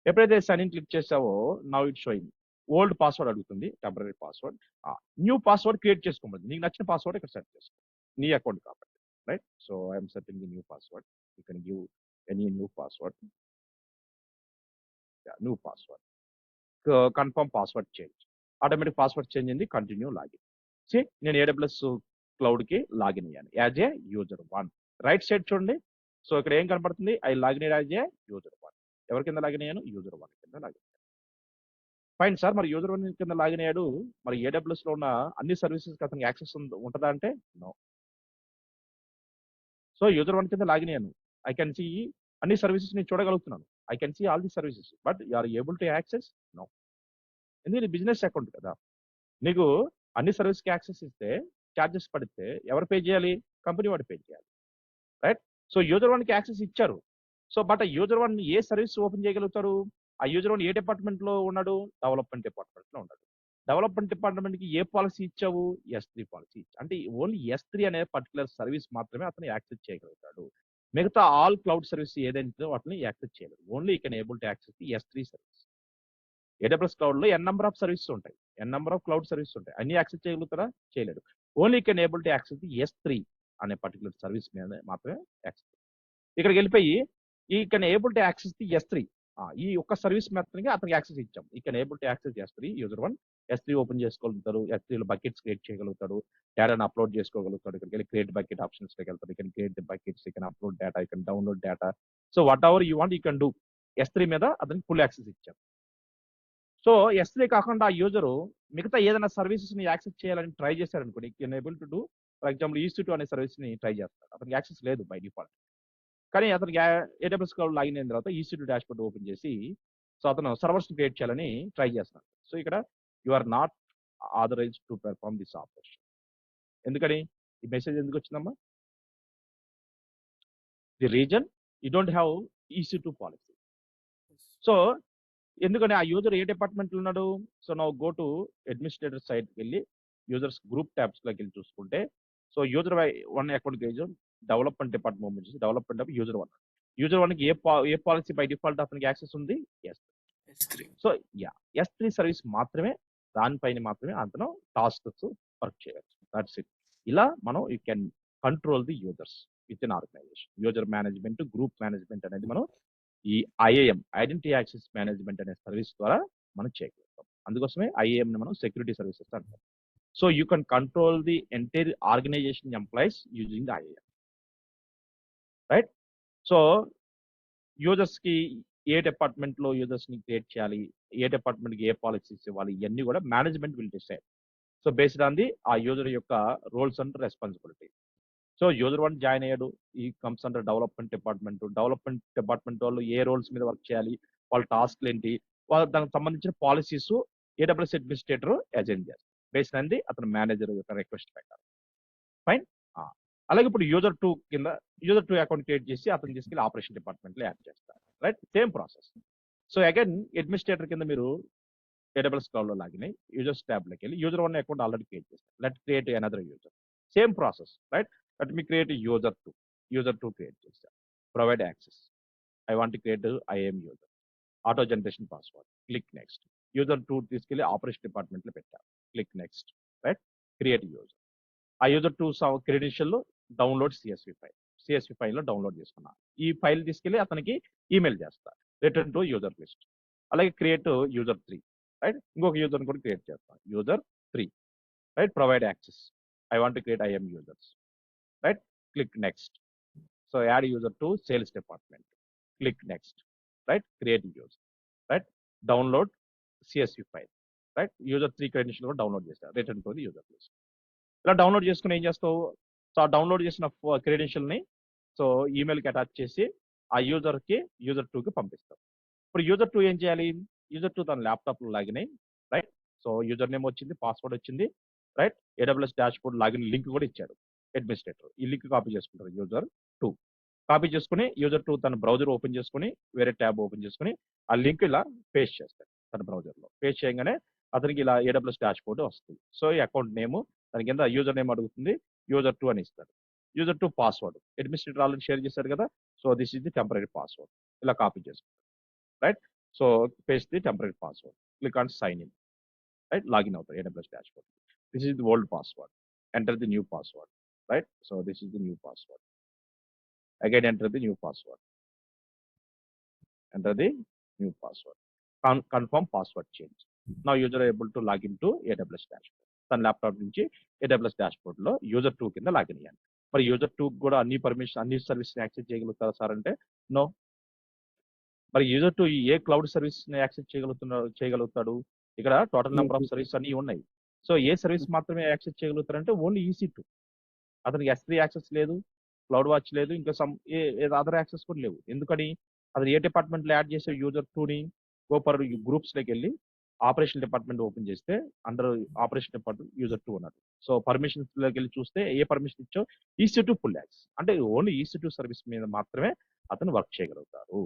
ఎప్పుడైతే సైన్ ఇన్ క్లిక్ చేసావో now it showing old password అడుగుతుంది, temporary password. New password create చేసుకోమని నీకు నచ్చిన పాస్వర్డ్ ఇక్కడ సెట్ చేసుకో, నీ అకౌంట్ కాబట్టి. Right? So I'm setting the new password. You can give any new password. New password, confirm password change. Automatic password change అయింది. Continue login. నేను AWS cloud కి లాగిన్ అయ్యాను as a user 1. Right side చూడండి. So ఇక్కడ ఏం కనపడుతుంది? I login as a user 1. ఎవరి కింద లాగిన్ అయ్యాను? యూజర్ 1 కింద లాగిన్. ఫైన్ సార్, మరి యూజర్ 1 కింద లాగిన్ అయ్యాడు, మరి AWS లో ఉన్న అన్ని సర్వీసెస్ అతనికి యాక్సెస్ ఉంటుందా అంటే నో. సో యూజర్ 1 కింద లాగిన్ అయ్యాను, ఐ కెన్ సీ అన్ని సర్వీసెస్ నేను చూడగలుగుతున్నాను. I can see all the services, but you are able to access no. ఎందుకంటే బిజినెస్ అకౌంట్ కదా, నీకు అన్ని సర్వీస్కి యాక్సెస్ ఇస్తే ఛార్జెస్ పడితే ఎవరు పే చేయాలి? కంపెనీ వాడు పే చేయాలి. రైట్? సో యూజర్ 1కి యాక్సెస్ ఇచ్చారు. సో బట్ ఆ యూజర్ 1 ఏ సర్వీస్ ఓపెన్ చేయగలుగుతారు? ఆ యూజర్ 1 ఏ డిపార్ట్మెంట్ లో ఉన్నాడు? డెవలప్మెంట్ డిపార్ట్మెంట్ లో ఉన్నాడు. డెవలప్మెంట్ డిపార్ట్మెంట్ కి ఏ పాలసీ ఇచ్చావు? S3 policy. అంటే ఓన్లీ S3 అనే పర్టికులర్ సర్వీస్ మాత్రమే అతను యాక్సెస్ చేయగలుగుతాడు. మిగతా ఆల్ క్లౌడ్ సర్వీస్ ఏదైతే వాటిని యాక్సెస్ చేయలేదు. Only can able to access the S3 service. AWS cloud లో ఎన్ నెంబర్ ఆఫ్ సర్వీసెస్ ఉంటాయి, ఎన్ నెంబర్ ఆఫ్ క్లౌడ్ సర్వీసెస్ ఉంటాయి. అన్ని యాక్సెస్ చేయగలుగుతారా? చేయలేడు. Only can able to access the S3 అనే పర్టికులర్ సర్వీస్ మీద మాత్రమే యాక్సెస్. ఇక్కడికి వెళ్ళిపోయి he can able to access the S3, ఈ ఒక్క సర్వీస్ మాత్రమే అతనికి యాక్సెస్ ఇచ్చాం. He can able to access S3 user 1. S3 open చేసుకోగలుగుతాడు, S3 లో బకెట్స్ క్రియేట్ చేయగలుగుతాడు, డేటాను అప్లోడ్ చేసుకోగలుగుతాడు. ఇక్కడికి వెళ్ళి క్రియేట్ బకెట్ ఆప్షన్స్ లోకి వెళ్తాడు. ఇక్కడ క్రియేట్ ది బకెట్స్, ఇక్కడ అప్లోడ్ డేటా, ఇక్కడ download data. So what ever you want you can do. S3 మీద అతనికి ఫుల్ యాక్సెస్ ఇచ్చాం. సో S3 కాకుండా ఆ యూజరు మిగతా ఏదైనా సర్వీసెస్ ని యాక్సెస్ చేయాలని ట్రై చేశారనుకోండి, can able to do. For example EC2 అనే సర్వీస్ ని ట్రై చేస్తాడు, అతనికి యాక్సెస్ లేదు బై డిఫాల్ట్. కానీ అతనికి AWS క్లౌడ్ లాగిన్ అయిన తర్వాత EC2 డాష్బోర్డ్ ఓపెన్ చేసి సో అతను సర్వర్స్ క్రియేట్ చేయాలని ట్రై చేస్తున్నాడు. సో ఇక్కడ you are not authorised to perform this operation. ఎందుకని ఈ మెసేజ్ ఎందుకు వచ్చిందమ్మా? The reason you don't have EC2 policy. So ఎందుకని ఆ యూజర్ ఏ డిపార్ట్మెంట్ లో ఉన్నాడు? So now go to administrator side వెళ్ళి యూజర్స్ గ్రూప్ ట్యాబ్స్ లోకి వెళ్ళి చూసుకుంటే so user 1 account development department open చేసి డెవలప్మెంట్ ఆఫ్ యూజర్ 1. యూజర్ 1కి ఏ పాలసీ బై డిఫాల్ట్ అతనికి యాక్సెస్ ఉంది? S3. సో S3 సర్వీస్ మాత్రమే, దానిపైన మాత్రమే అతను టాస్క్స్ వర్క్ చేయవచ్చు. That's it. ఇలా మనం you can control the users with in organisation. User management, group management అనేది మనం ఈ IAM ఐడెంటిటీ యాక్సెస్ మేనేజ్మెంట్ అనే సర్వీస్ ద్వారా మనం చేయగలుగుతాం. అందుకోసమే IAM ని మనం సెక్యూరిటీ సర్వీసెస్ అంటాం. So you can control the entire organisation employees using the IAM. Right? So users కి ఏ డిపార్ట్మెంట్ లో యూజర్స్ ని క్రియేట్ చేయాలి, ఏ డిపార్ట్మెంట్ కి ఏ పాలసీస్ ఇవ్వాలి, ఇవన్నీ కూడా management will decide. So based on the ఆ యూజర్ యొక్క roles and responsibility. So user 1 join అయ్యాడు, he comes under development department. Development department వాళ్ళు ఏ రోల్స్ మీద వర్క్ చేయాలి, వాళ్ళ టాస్క్లు ఏంటి, వాళ్ళ దానికి సంబంధించిన పాలసీస్ AWS అడ్మినిస్ట్రేటర్ అజైన్ చేస్తారు బేస్డ్ ఆన్ ది అతని మేనేజర్ యొక్క రిక్వెస్ట్ ప్రకారం. ఫైన్. అలాగే ఇప్పుడు యూజర్ 2 కింద యూజర్ 2 అకౌంట్ క్రియేట్ చేసి అతను తీసుకెళ్ళి ఆపరేషన్ డిపార్ట్మెంట్ లో యాడ్ చేస్తారు. Right? Same process. So again administrator కింద మీరు AWS క్లౌడ్ లో లాగిన్ అయ్యి యూజర్స్ ట్యాబ్ లోకి వెళ్ళి యూజర్ 1 అకౌంట్ ఆల్రెడీ క్రియేట్ చేస్తారు. Let create another user. Same process. Right? Let me create user 2. User 2 create చేస్తారు. Provide access. I want create IAM user. Auto generation password. Click next. User 2 తీసుకెళ్లి operation department లో పెట్టారు. Click next. Right? Create user. ఆ user 2 credential download CSV file లో download చేసుకున్నా. ఈ file తీసుకెళ్లి అతనికి ఈమెయిల్ చేస్తా, రిటర్న్ టు యూజర్ లిస్ట్. అలాగే క్రియేట్ యూజర్ 3. రైట్? ఇంకొక యూజర్ కూడా క్రియేట్ చేస్తాం, user 3. Right? Provide access. I want create IAM users. Right? Click next. So add user to sales department. Click next. Right? Create user. Right? Download CSV file. Right? User 3 credential కూడా download చేస్తారు, return to the user list. ఇలా download చేసుకుని ఏం చేస్తావు? So ఆ download చేసిన credential ని so email కి అటాచ్ చేసి ఆ యూజర్ 2కి పంపిస్తాం. ఇప్పుడు యూజర్ 2 ఏం చేయాలి? యూజర్ 2 తన ల్యాప్టాప్లో లాగిన్ అయ్యి రైట్. సో యూజర్ నేమ్ వచ్చింది, పాస్వర్డ్ వచ్చింది right. AWS dashboard login link కూడా ఇచ్చాడు అడ్మినిస్ట్రేటర్. ఈ లింక్ కాపీ చేసుకుంటారు యూజర్ 2. కాపీ చేసుకుని యూజర్ 2 తన బ్రౌజర్ ఓపెన్ చేసుకుని వేరే ట్యాబ్ ఓపెన్ చేసుకుని ఆ లింక్ ఇలా పేస్ట్ చేస్తాడు తన బ్రౌజర్లో. పేస్ట్ చేయగానే అతనికి ఇలా ఏడబ్ల్యూఎస్ డాష్బోర్డ్ వస్తుంది. సో ఈ అకౌంట్ నేమ్ దాని కింద యూజర్ నేమ్ అడుగుతుంది, యూజర్ 2 అని ఇస్తాడు. User 2 password administrator already share చేశారు కదా. So this is the temporary password. ఇలా కాపీ చేసుకుంటాడు right. So paste the temporary password, click on sign in right. Login అవుతారు AWS dashboard. This is the old password, enter the new password right. So this is the new password. Again enter the new password. Enter the new password. Confirm password change. Now user are able to log into AWS dashboard. తన laptop నుంచి AWS dashboard లో user 2 కింద login అయ్యాను. మరి user 2 కూడా అన్ని permission అన్ని service access చేయగలుగుతారా సార్ అంటే నో. మరి user 2 a cloud service access చేయగలుగుతాడు? ఇక్కడ టోటల్ నెంబర్ ఆఫ్ సర్వీస్ అన్ని ఉన్నాయి. సో ఏ సర్వీస్ మాత్రమే యాక్సెస్ చేయగలుగుతారంటే ఓన్లీ EC2. అతనికి S3 యాక్సెస్ లేదు, క్లౌడ్ వాచ్ లేదు, ఇంకా సమ్ అదర్ యాక్సెస్ కూడా లేవు. ఎందుకని? అతను ఏ డిపార్ట్మెంట్లో యాడ్ చేసే యూజర్ 2ని గోపర్ గ్రూప్స్లోకి వెళ్ళి ఆపరేషన్ డిపార్ట్మెంట్ ఓపెన్ చేస్తే అండర్ ఆపరేషన్ డిపార్ట్మెంట్ యూజర్ 2 ఉన్నారు. సో పర్మిషన్స్లోకి వెళ్ళి చూస్తే ఏ పర్మిషన్ ఇచ్చో EC2 ఫుల్ యాక్సెస్. అంటే ఓన్లీ EC2 సర్వీస్ మీద మాత్రమే అతను వర్క్ చేయగలుగుతారు.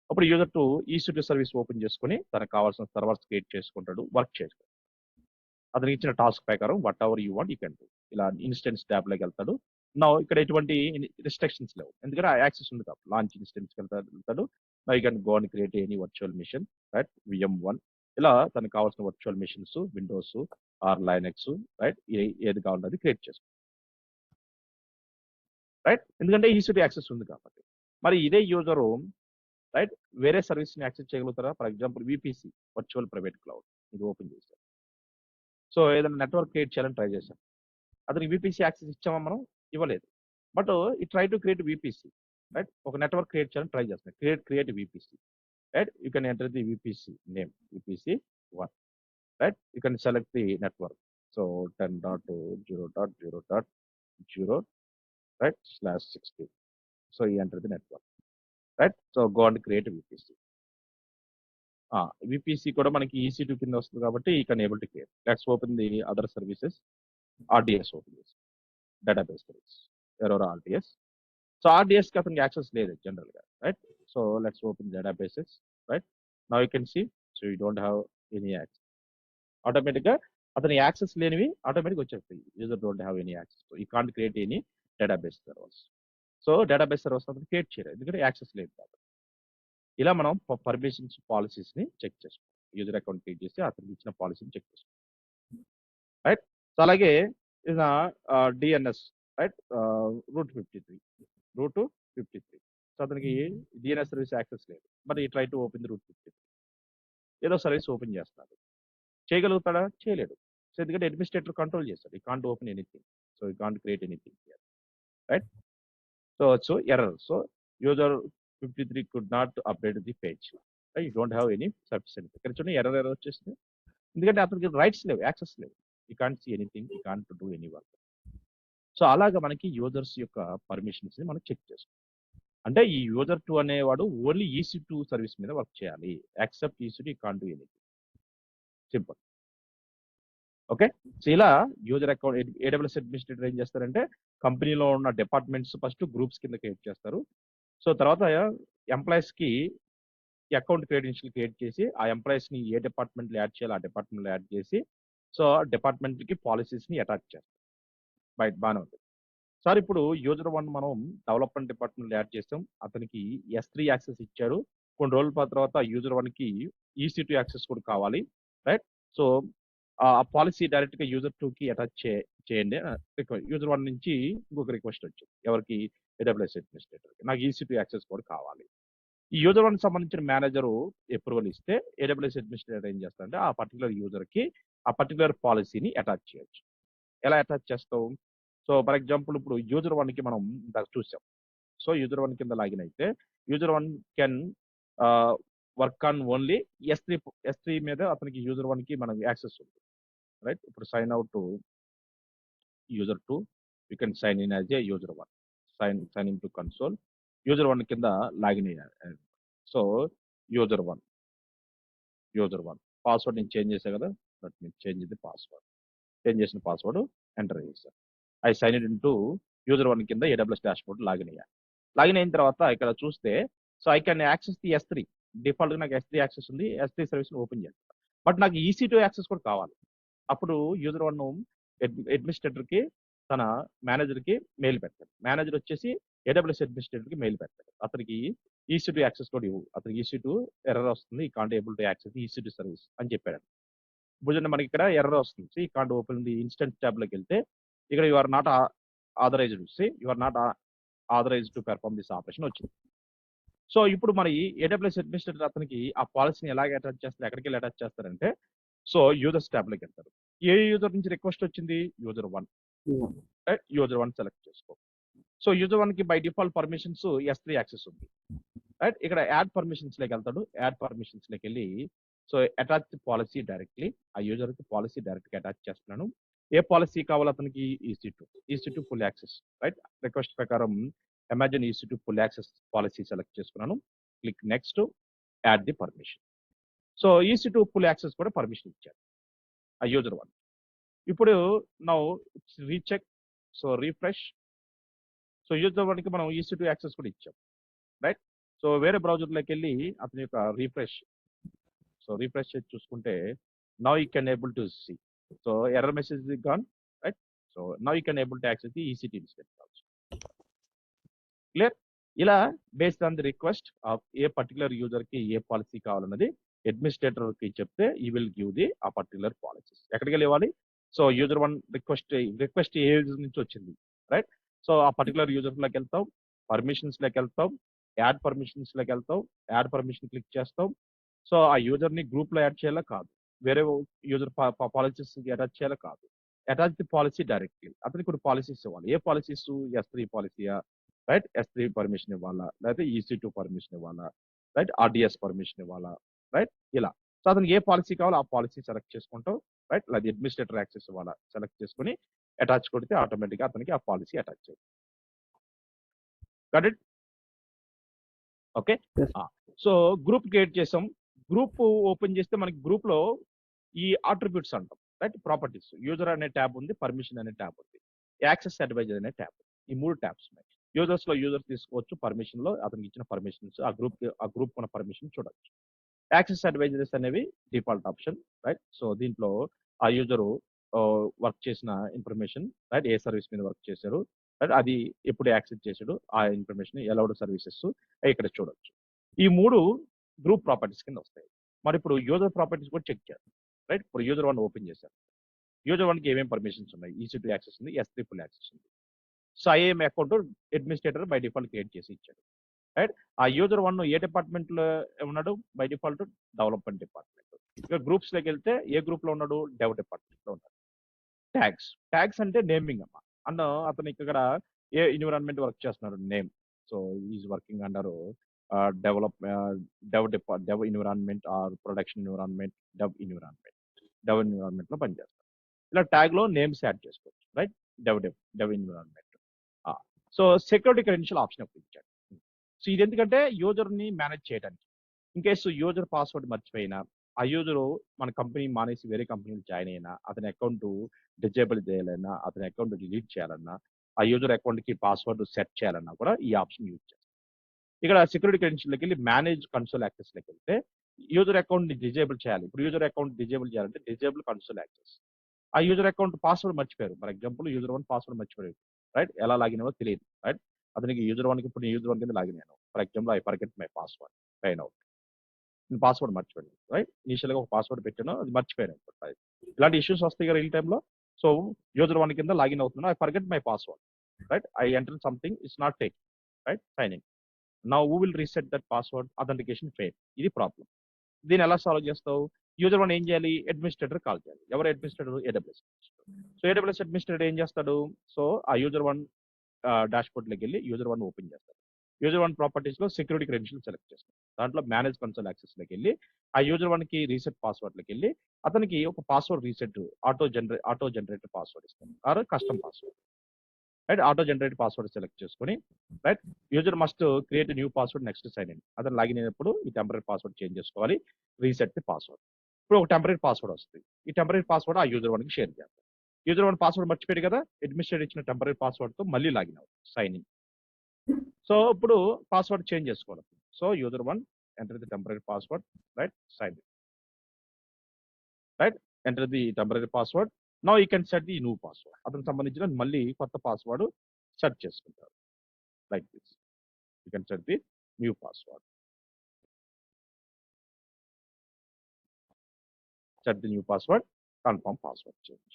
అప్పుడు యూజర్ 2 EC2 సర్వీస్ ఓపెన్ చేసుకుని తనకు కావాల్సిన సర్వర్స్ క్రియేట్ చేసుకుంటాడు, వర్క్ చేసుకుంటాడు. అతనికి ఇచ్చిన టాస్క్ ప్రకారం what ever you want you can do. ఇలా ఇన్స్టెన్స్ ట్యాబ్లోకి వెళ్తాడు. నా ఇక్కడ ఎటువంటి రిస్ట్రిక్షన్స్ లేవు, ఎందుకంటే ఆ యాక్సెస్ ఉంది కాబట్టి. లాంచ్ ఇన్స్టెన్స్కి వెళ్తాడు. I can go and create any virtual machine right, VM1. ఇలా తనకు కావాల్సిన virtual machines Windows or Linux right, ఏది కావాలంటే అది క్రియేట్ చేసుకో రైట్, ఎందుకంటే EC2 యాక్సెస్ ఉంది కాబట్టి. మరి ఇదే యూజరు రైట్ వేరే సర్వీస్ని యాక్సెస్ చేయగలుగుతారా? For example VPC virtual private cloud ఇది ఓపెన్ చేశారు. సో ఏదైనా నెట్వర్క్ క్రియేట్ చేయాలని ట్రై చేశాం. అతనికి VPC యాక్సెస్ ఇచ్చామా మనం? ఇవ్వలేదు. బట్ ఈ try to create VPC right. ఒక నెట్వర్క్ క్రియేట్ చేయాలని ట్రై చేస్తున్నాం. Create VPC right. You can enter the VPC name VPC1 right. You can select the network. So 10.0.0.0 right /60. So ఈ enter the network right. So go and create VPC. VPC కూడా మనకి EC2 కింద వస్తుంది కాబట్టి you can able to create. Let's open the other services. RDS open చేసి database service Aurora RDS. So RDSకి అతనికి access లేదు జనరల్గా right. So let's open databases right. Now you can see so you don't have any access. ఆటోమేటిక్గా అతని యాక్సెస్ లేనివి automatic వచ్చేస్తాయి. User don't have any access, you can't create any database servers. So database servers అతను create చేయలేదు ఎందుకంటే access లేదు కాబట్టి. ఇలా మనం పర్మిషన్స్ పాలసీస్ని చెక్ చేసుకోవాలి. యూజర్ అకౌంట్ క్రియేట్ చేసి అతనికి ఇచ్చిన పాలసీని చెక్ చేసుకోవాలి రైట్. సో అలాగే ఇది DNS రైట్, రూట్ 53. సో అతనికి DNS సర్వీస్ యాక్సెస్ లేదు. బట్ ఈ try to open the route 53. ఏదో సర్వీస్ ఓపెన్ చేస్తున్నాడు. చేయగలుగుతాడా? చేయలేడు. సో ఎందుకంటే అడ్మినిస్ట్రేటర్ కంట్రోల్ చేస్తాడు. ఈ కాంట్ ఓపెన్ ఎనీథింగ్. సో ఈ can't create anything right. So error. So user 53 could not update the page. You don't have any sufficient. ఇక్కడ చూడండి error వచ్చేసింది. ఎందుకంటే అతనికి రైట్స్ లేవు, యాక్సెస్ లేవు. You can't see anything, you can't do any work. So అలాగా మనకి users యొక్క పర్మిషన్స్ని మనం చెక్ చేసుకోవాలి. అంటే ఈ యూజర్ 2 అనేవాడు ఓన్లీ EC2 సర్వీస్ మీద వర్క్ చేయాలి. Accept EC2 you can't do anything. Simple. Okay. So ఇలా యూజర్ అకౌంట్ AWS అడ్మినిస్ట్రేటర్ ఏం చేస్తారంటే కంపెనీలో ఉన్న డిపార్ట్మెంట్స్ ఫస్ట్ గ్రూప్స్ కింద క్రియేట్ చేస్తారు. సో తర్వాత ఎంప్లాయీస్కి అకౌంట్ క్రెడెన్షియల్ క్రియేట్ చేసి ఆ ఎంప్లాయీస్ని ఏ డిపార్ట్మెంట్లో యాడ్ చేయాలో ఆ డిపార్ట్మెంట్లో యాడ్ చేసి సో డిపార్ట్మెంట్కి పాలసీస్ని అటాచ్ చేస్తారు. బాగానే ఉంది సార్. ఇప్పుడు యూజర్ 1 మనం డెవలప్మెంట్ డిపార్ట్మెంట్లో యాడ్ చేస్తాం. అతనికి S3 యాక్సెస్ ఇచ్చారు. కొన్ని రోజుల తర్వాత యూజర్ 1కి EC2 యాక్సెస్ కూడా కావాలి రైట్. సో ఆ పాలసీ డైరెక్ట్గా యూజర్ 2కి అటాచ్ చేయండి. యూజర్ 1 నుంచి ఇంకొక రిక్వెస్ట్ వచ్చింది. ఎవరికి? AWS అడ్మినిస్ట్రేటర్కి. నాకు EC2 యాక్సెస్ కూడా కావాలి. ఈ యూజర్ 1 సంబంధించిన మేనేజరు అప్రూవల్ ఇస్తే AWS అడ్మినిస్ట్రేటర్ ఏం చేస్తారంటే ఆ పర్టికులర్ యూజర్కి ఆ పర్టికులర్ పాలసీని అటాచ్ చేయొచ్చు. ఎలా అటాచ్ చేస్తావు? సో ఫర్ ఎగ్జాంపుల్ ఇప్పుడు యూజర్ 1కి మనం ఇందాక చూసాం. సో యూజర్ 1 కింద లాగిన్ అయితే user 1 can work on only S3 మీద అతనికి యూజర్ 1కి మనకి యాక్సెస్ ఉంది రైట్. ఇప్పుడు sign out user 2 you can sign in as a user 1. Sign in to console user 1 కింద లాగిన్ అయ్యారు. సో యూజర్ 1 యూజర్ 1 పాస్వర్డ్ నేను చేంజ్ చేశాను కదా, that mean change the password. Change చేసిన పాస్వర్డ్ ఎంటర్ చేశాను. I sign in into user 1 కింద AWS dashboard login అయ్యాను. Login అయిన తర్వాత ఇక్కడ చూస్తే so I can access the S3. డిఫాల్ట్గా నాకు S3 యాక్సెస్ ఉంది. S3 సర్వీస్ని ఓపెన్ చేస్తాను. బట్ నాకు EC2 యాక్సెస్ కూడా కావాలి. అప్పుడు యూజర్ 1 అడ్మినిస్ట్రేటర్కి తన మేనేజర్కి మెయిల్ పెడతాడు. మేనేజర్ వచ్చేసి AWS అడ్మినిస్ట్రేటర్కి మెయిల్ పెడతాడు. అతనికి EC2 యాక్సెస్ కూడా ఇవ్వు, అతనికి EC2 ఎర్రర్ వస్తుంది, he can't able to access EC2 service అని చెప్పాడు. ఇప్పుడు మనకి ఇక్కడ ఎర్రర్ వస్తుంది, he can't open the instant ట్యాబ్లోకి వెళ్తే ఇక్కడ you are not authorised, you are not authorised to perform this operation వచ్చింది. సో ఇప్పుడు మరి AWS అడ్మినిస్ట్రేటర్ అతనికి ఆ పాలసీని ఎలాగ అటాచ్ చేస్తారు, ఎక్కడికి వెళ్ళి అటాచ్ చేస్తారంటే సో యూజర్స్ ట్యాబ్లోకి వెళ్తారు. ఏ యూజర్ నుంచి రిక్వెస్ట్ వచ్చింది? యూజర్ 1. యూజర్ 1 సెలెక్ట్ చేసుకో. సో యూజర్ 1కి by default permissions S3 access ఉంది. రైట్, ఇక్కడ యాడ్ పర్మిషన్స్లోకి వెళ్తాడు. యాడ్ పర్మిషన్స్లోకి వెళ్ళి సో అటాచ్ పాలసీ డైరెక్ట్లీ, ఆ యూజర్కి పాలసీ డైరెక్ట్గా అటాచ్ చేస్తున్నాను. ఏ పాలసీ కావాలి అతనికి? EC2 full access. Right, request ప్రకారం Amazon EC2 full access policy select చేసుకున్నాను. Click next, add the permission. So EC2 full access కూడా పర్మిషన్ ఇచ్చారు ఆ యూజర్ 1. ఇప్పుడు now recheck, so refresh. So user 1కి మనం EC2 యాక్సెస్ కూడా ఇచ్చాం. రైట్, సో వేరే బ్రౌజర్లోకి వెళ్ళి అతని యొక్క రీఫ్రెష్ చేసి చూసుకుంటే now you can able to see. So error message gone. Right, so now you can able to access the EC2 instance also. Clear? ఇలా based on the request of a particular యూజర్కి ఏ policy కావాలన్నది అడ్మినిస్ట్రేటర్కి చెప్తే ఈ will give the ఆ particular policies. ఎక్కడికి వెళ్ళి ఇవ్వాలి? సో యూజర్ 1 రిక్వెస్ట్ ఏ యూజర్ నుంచి వచ్చింది? రైట్, సో ఆ పర్టికులర్ యూజర్లోకి వెళ్తాం, పర్మిషన్స్లోకి వెళ్తాం, యాడ్ పర్మిషన్స్లోకి వెళ్తాం, యాడ్ పర్మిషన్ క్లిక్ చేస్తాం. సో ఆ యూజర్ని గ్రూప్లో యాడ్ చేయాలా? కాదు. వేరే యూజర్ పాలసీస్ అటాచ్ చేయాలా? కాదు. Attach the policy directly. అతనికి కొన్ని పాలసీస్ ఇవ్వాలి. ఏ పాలసీస్? S3 పాలసీయా? రైట్, S3 పర్మిషన్ ఇవ్వాలా, లేకపోతే EC2 పర్మిషన్ ఇవ్వాలా, రైట్, RDS పర్మిషన్ ఇవ్వాలా, రైట్, ఇలా. సో అతనికి ఏ పాలసీ కావాలో ఆ పాలసీ సెలెక్ట్ చేసుకుంటాం. రైట్, లేదా అడ్మినిస్ట్రేటర్ యాక్సెస్ ఇవ్వాలా సెలెక్ట్ చేసుకుని అటాచ్ కొడితే ఆటోమేటిక్గా అతనికి ఆ పాలసీ అటాచ్ చేయాలి. Got it? Okay. Yes. So group create చేసాం. గ్రూప్ ఓపెన్ చేస్తే మనకి గ్రూప్లో ఈ అట్రిబ్యూట్స్ అంటాం. రైట్, ప్రాపర్టీస్, యూజర్ అనే ట్యాబ్ ఉంది, పర్మిషన్ అనే ట్యాబ్ ఉంది, యాక్సెస్ అడ్వైజర్ అనే ట్యాబ్. ఈ 3 ట్యాబ్స్ ఉన్నాయి. యూజర్స్ తీసుకోవచ్చు, పర్మిషన్లో అతనికి ఇచ్చిన పర్మిషన్స్, ఆ గ్రూప్ ఉన్న పర్మిషన్ చూడొచ్చు. యాక్సెస్ అడ్వైజరీస్ అనేవి డిఫాల్ట్ ఆప్షన్. రైట్, సో దీంట్లో ఆ యూజరు వర్క్ చేసిన ఇన్ఫర్మేషన్, రైట్, ఏ సర్వీస్ మీద వర్క్ చేశారు, రైట్, అది ఎప్పుడు యాక్సెస్ చేశాడు, ఆ ఇన్ఫర్మేషన్, ఎలౌడ్ సర్వీసెస్ ఇక్కడ చూడొచ్చు. ఈ 3 గ్రూప్ ప్రాపర్టీస్ కింద వస్తాయి. మరి ఇప్పుడు యూజర్ ప్రాపర్టీస్ కూడా చెక్ చేయాలి. రైట్, ఇప్పుడు యూజర్ 1 ఓపెన్ చేశారు. యూజర్ 1కి ఏమేమి పర్మిషన్స్ ఉన్నాయి? EC2 యాక్సెస్ ఉంది, S3 ఫుల్ యాక్సెస్ ఉంది. So IAM account administrator by default create చేసి ఇచ్చాడు. రైట్, ఆ యూజర్ 1 ఏ డిపార్ట్మెంట్లో ఉన్నాడు? By default development department. ఇక గ్రూప్స్లోకి వెళ్తే ఏ గ్రూప్లో ఉన్నాడు? డెవ్ డిపార్ట్మెంట్లో ఉన్నాడు. ట్యాగ్స్ అంటే నేమింగ్ అమ్మా. అండ్ అతను ఇక్కడ ఏ ఎన్విరాన్మెంట్ వర్క్ చేస్తున్నాడు? Name. So is working under dev environment or production environment, dev ఎన్విరాన్మెంట్లో పనిచేస్తాడు. ఇలా ట్యాగ్లో నేమ్స్ యాడ్ చేసుకోవచ్చు. Right, dev environment. So security credential option అప్పుడు ఇచ్చాడు. సో ఇది ఎందుకంటే యూజర్ని మేనేజ్ చేయడానికి. ఇన్ కేసు యూజర్ పాస్వర్డ్ మర్చిపోయినా, ఆ యూజరు మన కంపెనీ మానేసి వేరే కంపెనీలో జాయిన్ అయినా, అతని అకౌంట్ డిజేబుల్ చేయాలన్నా, అతని అకౌంట్ డిలీట్ చేయాలన్నా, ఆ యూజర్ అకౌంట్కి పాస్వర్డ్ సెట్ చేయాలన్నా కూడా ఈ ఆప్షన్ యూజ్ చేస్తాం. ఇక్కడ సెక్యూరిటీ క్రెడెన్షియల్కి వెళ్ళి మేనేజ్ కన్సోల్ యాక్సెస్లోకి వెళ్తే యూజర్ అకౌంట్ని డిజేబుల్ చేయాలి. ఇప్పుడు యూజర్ అకౌంట్ డిజేబుల్ చేయాలంటే డిజేబుల్ కన్సోల్ యాక్సెస్. ఆ యూజర్ అకౌంట్ పాస్వర్డ్ మర్చిపోయారు. ఫర్ ఎగ్జాంపుల్ యూజర్ 1 పాస్వర్డ్ మర్చిపోయారు. రైట్, ఎలా లాగిన్ అవ్వో తెలియదు. రైట్, అతనికి యూజర్ 1కి ఇప్పుడు యూజర్ 1 కింద లాగిన్ అయ్యాను. For example I forget my password, sign out. నేను పాస్వర్డ్ మర్చిపోయాను. రైట్, ఇనిషియల్గా ఒక పాస్వర్డ్ పెట్టాను, అది మర్చిపోయాను. ఇలాంటి ఇష్యూస్ వస్తాయి కదా రీల్ టైంలో. సో యూజర్ 1 కింద లాగిన్ అవుతున్నాను, I forget my password. Right, I enter something, it's not take. Right, signing. Now who will reset that password? Authentication fail. ఇది ప్రాబ్లం. దీన్ని ఎలా సాల్వ్ చేస్తావు? యూజర్ 1 ఏం చేయాలి? అడ్మినిస్ట్రేటర్ కాల్ చేయాలి. ఎవరు administrator? AWS. So AWS administrator ఏం చేస్తాడు? సో ఆ యూజర్ 1 డాష్బోర్డ్లోకి వెళ్ళి యూజర్ 1 ఓపెన్ చేస్తాడు. యూజర్ 1 ప్రాపర్టీస్లో సెక్యూరిటీ క్రెడెన్షియల్ సెలెక్ట్ చేస్తాడు. దాంట్లో మేనేజ్ కన్సోల్ యాక్సెస్లోకి వెళ్ళి ఆ యూజర్ 1కి రీసెట్ పాస్వర్డ్లోకి వెళ్ళి అతనికి ఒక password reset auto generator password ఇస్తాడు, or custom password. Right auto generate password select చేసుకొని right user must create new password next sign in అతను లాగిన్ అయినప్పుడు ఈ టెంపరీ పాస్వర్డ్ చేంజ్ చేసుకోవాలి రీసెట్ ది పాస్వర్డ్ ఇప్పుడు ఒక టెంపరీ పాస్వర్డ్ వస్తుంది ఈ టెంపరీ పాస్వర్డ్ ఆ యూజర్ వన్కి షేర్ చేస్తాం యూజర్ వన్ పాస్వర్డ్ మర్చిపోయాడు కదా అడ్మినిస్ట్రేటర్ ఇచ్చిన టెంపరీ పాస్వర్డ్తో మళ్ళీ లాగిన్ అవుతుంది సైన్ ఇన్ సో ఇప్పుడు పాస్వర్డ్ చేంజ్ చేసుకోవాలి so user one enter the temporary password right sign in right enter the temporary password now you can set the new password అతనికి సంబంధించిన మళ్ళీ కొత్త పాస్వర్డ్ సెట్ చేసుకుంటారు like this you can set the new password set the new password confirm password change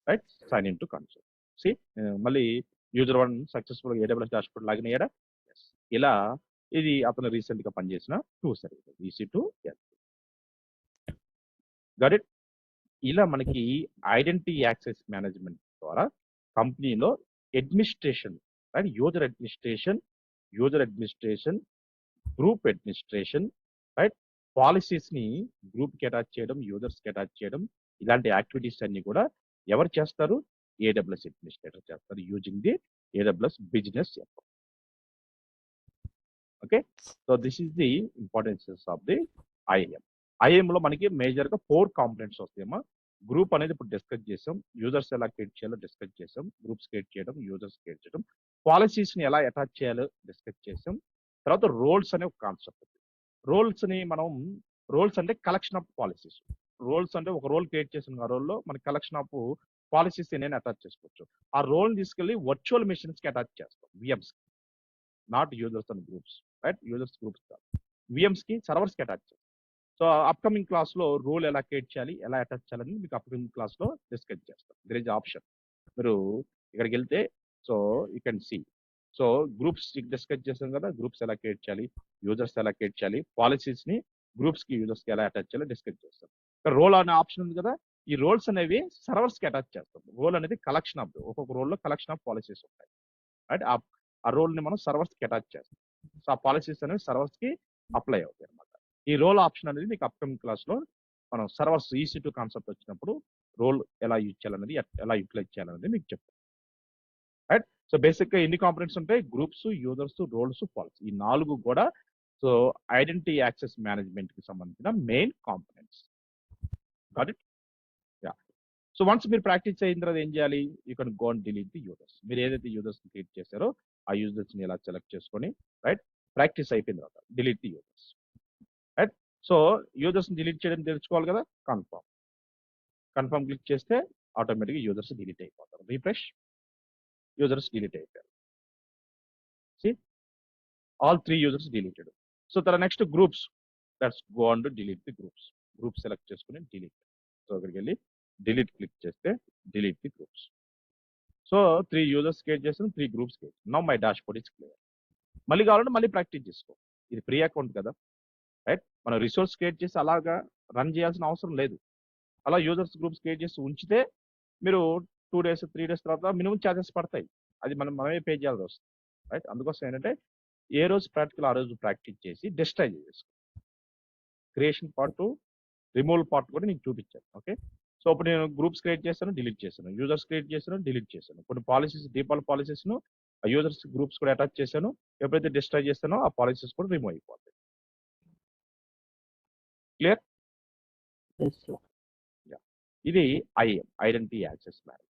right sign into console see మళ్ళీ user one successful AWS dashboard login అయ్యాడా ఇలా ఇది అతను రీసెంట్ గా పనిచేసిన two services EC2 got it ఇలా మనకి identity access management ద్వారా కంపెనీలో administration right user administration group administration right policies ని గ్రూప్ కి అటాచ్ చేయడం యూజర్స్ కి అటాచ్ చేయడం ఇలాంటి యాక్టివిటీస్ అన్ని కూడా ఎవరు చేస్తారు AWS అడ్మినిస్ట్రేటర్ చేస్తారు using the AWS business okay so this is the importances of the IAM లో మనకి మేజర్ గా 4 కాంపోనెంట్స్ వస్తాయమ్మా గ్రూప్ అనేది ఇప్పుడు డిస్కస్ చేసాం యూజర్స్ ఎలా క్రియేట్ చేయాలో డిస్కస్ చేసాం గ్రూప్స్ క్రియేట్ చేయడం యూజర్స్ క్రియేట్ చేయడం పాలసీస్ ని ఎలా అటాచ్ చేయాలో డిస్కస్ చేసాం తర్వాత రోల్స్ అనే ఒక కాన్సెప్ట్ రోల్స్ ని మనం రోల్స్ అంటే కలెక్షన్ ఆఫ్ పాలసీస్ రోల్స్ అంటే ఒక రోల్ క్రియేట్ చేసిన ఆ రోల్లో మన కలెక్షన్ ఆఫ్ పాలసీస్ నేను అటాచ్ చేసుకోవచ్చు ఆ రోల్ తీసుకెళ్లి వర్చువల్ మెషిన్స్ కి అటాచ్ చేస్తాం VMs not users and groups right users groups కాదు VMs కి సర్వర్స్ కి అటాచ్ చేస్తాం సో అప్కమింగ్ క్లాస్ లో రోల్ ఎలా క్రియేట్ చేయాలి ఎలా అటాచ్ చేయాలని మీకు అప్కమింగ్ క్లాస్ లో డిస్కస్ చేస్తాం దర్ ఇస్ ఆప్షన్ మీరు ఇక్కడికి వెళ్తే so you can see so groups discuss చేసాం కదా గ్రూప్స్ ఎలా క్రియేట్ చేయాలి యూజర్స్ ఎలా క్రియేట్ చేయాలి పాలసీస్ ని గ్రూప్స్ కి యూజర్స్ కి ఎలా అటాచ్ చేయాలో డిస్కస్ చేస్తాం రోల్ అనే ఆప్షన్ ఉంది కదా ఈ రోల్స్ అనేవి సర్వర్స్ కి అటాచ్ చేస్తాం రోల్ అనేది కలెక్షన్ ఆఫ్ ఒక్కొక్క రోల్ లో కలెక్షన్ ఆఫ్ పాలసీస్ ఉంటాయి రైట్ ఆ రోల్ ని మనం సర్వర్స్ కి అటాచ్ చేస్తాం సో ఆ పాలసీస్ అనేవి సర్వర్స్ కి అప్లై అవుతాయి అనమాట ఈ రోల్ ఆప్షన్ అనేది మీకు అప్కమింగ్ క్లాస్ లో మనం సర్వర్స్ EC2 కాన్సెప్ట్ వచ్చినప్పుడు రోల్ ఎలా యూజ్ చేయాలనేది ఎలా యూటిలైజ్ చేయాలనేది మీకు చెప్తాం రైట్ సో బేసిక్ గా ఎన్ని కాంపోనెంట్స్ ఉంటాయి గ్రూప్స్ యూజర్స్ రోల్స్ పాలసీ ఈ 4 కూడా సో ఐడెంటిటీ యాక్సెస్ మేనేజ్మెంట్ కి సంబంధించిన main components got it yeah so once మీరు ప్రాక్టీస్ అయిన తర్వాత ఏం చేయాలి you can go and delete the users మీరు ఏదైతే యూజర్స్ క్రియేట్ చేశారో ఆ యూజర్స్ ని ఎలా సెలెక్ట్ చేసుకొని రైట్ ప్రాక్టీస్ అయిపోయిన తర్వాత delete the users right so users delete చేయడం తెలుసుకోవాలి కదా కన్ఫర్మ్ క్లిక్ చేస్తే ఆటోమేటిక్గా యూజర్స్ డిలీట్ అయిపోతారు రీఫ్రెష్ యూజర్స్ డిలీట్ అయిపోయారు see all 3 users deleted so తర్వాత next groups that's go on to delete the group select చేసుకుని డిలీట్ సో అక్కడికి వెళ్ళి డిలీట్ క్లిక్ చేస్తే delete the groups so 3 users create చేస్తాం 3 groups create now my dashboard is clear మళ్ళీ కావాలంటే మళ్ళీ practice చేసుకో ఇది ఫ్రీ అకౌంట్ కదా రైట్ మనం రిసోర్స్ క్రియేట్ చేసి అలాగా రన్ చేయాల్సిన అవసరం లేదు అలా యూజర్స్ గ్రూప్స్ క్రియేట్ చేసి ఉంచితే మీరు 2 days 3 days తర్వాత మినిమం ఛార్జెస్ పడతాయి అది మనమే పే చేయాల్సి వస్తుంది రైట్ అందుకోసం ఏంటంటే ఏ రోజు ప్రాక్టికల్ ఆ రోజు ప్రాక్టీస్ చేసి డిస్ట్రాయ్ చేసుకో క్రియేషన్ పార్ట్ రిమూవల్ పార్ట్ కూడా నీకు చూపించాను ఓకే సో ఇప్పుడు నేను గ్రూప్స్ క్రియేట్ చేస్తాను డిలీట్ చేశాను యూజర్స్ క్రియేట్ చేశాను డిలీట్ చేశాను కొన్ని పాలసీస్ డిఫాల్ట్ పాలసీస్ను ఆ యూజర్స్ గ్రూప్స్ కూడా అటాచ్ చేశాను ఎప్పుడైతే డిస్ట్రాయ్ చేస్తానో ఆ పాలసీస్ కూడా రిమూవ్ అయిపోతాయి క్లియర్ ఇది ఐడెంటిటీ యాక్సెస్ మేనేజ్మెంట్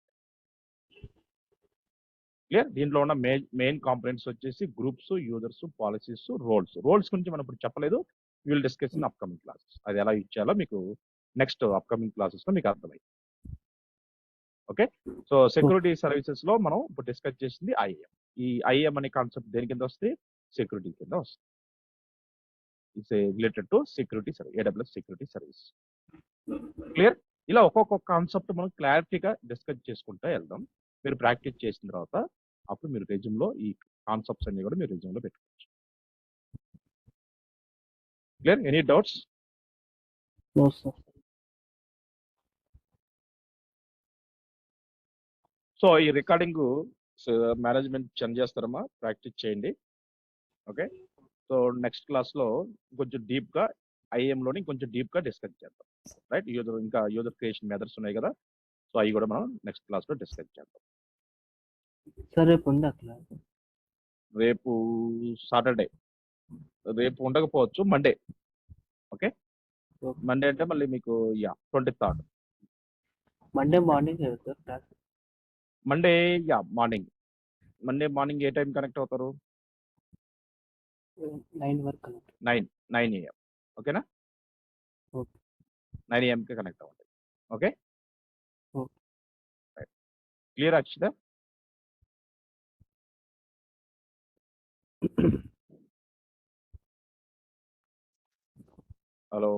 క్లియర్ దీంట్లో ఉన్న మెయిన్ కాంపోనెంట్స్ వచ్చేసి గ్రూప్స్ యూజర్స్ పాలసీస్ రోల్స్ గురించి మనం ఇప్పుడు చెప్పలేదు will discuss in upcoming classes అది ఎలా యూజ్ చేయాలో మీకు నెక్స్ట్ అప్కమింగ్ క్లాసెస్ లో మీకు అర్థమైంది ఓకే సో సెక్యూరిటీ సర్వీసెస్ లో మనం ఇప్పుడు డిస్కస్ చేసింది ఈ ఐఏఎం అనే కాన్సెప్ట్ దేని కింద వస్తే సెక్యూరిటీ కింద వస్తుంది it's related to security service AWS security service clear ఇలా ఒక్కొక్క కాన్సెప్ట్ మనం క్లారిటీగా డిస్కస్ చేసుకుంటూ వెళ్దాం మీరు ప్రాక్టీస్ చేసిన తర్వాత అప్పుడు మీరు రెజ్యూమ్ లో ఈ కాన్సెప్ట్స్ అన్ని కూడా మీరు రెజ్యూమ్ లో పెట్టుకోవచ్చు clear any doubts No, sir. So ఈ రికార్డింగ్ మేనేజ్మెంట్ సెండ్ చేస్తారమ్మా ప్రాక్టీస్ చేయండి ఓకే సో నెక్స్ట్ క్లాస్ లో కొంచెం డీప్ గా IAM లోని కొంచెం డీప్ గా డిస్కస్ చేద్దాం రైట్ యూజర్ క్రియేషన్ మెథడ్స్ ఉన్నాయి కదా సో అవి కూడా మనం నెక్స్ట్ క్లాస్ లో డిస్కస్ చేద్దాం సార్ రేపు ఉందా క్లాస్? రేపు సాటర్డే, రేపు ఉండకపోవచ్చు, మండే. Okay, okay. మండే అంటే మళ్ళీ మీకు 23rd. మండే మార్నింగ్ కదా sir class? Monday morning. Monday morning ఏ టైం కనెక్ట్ అవుతారు? 9 వరకు అన్నట్టు. 9 AM. ఓకేనా? ఓకే. 9 AMకి కనెక్ట్ అవ్వండి. Okay, okay. Clear Akshitha? Hello,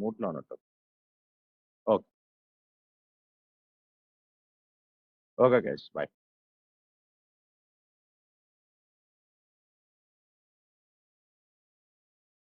మూట్లో ఉన్నట్టు. Okay, okay guys, bye.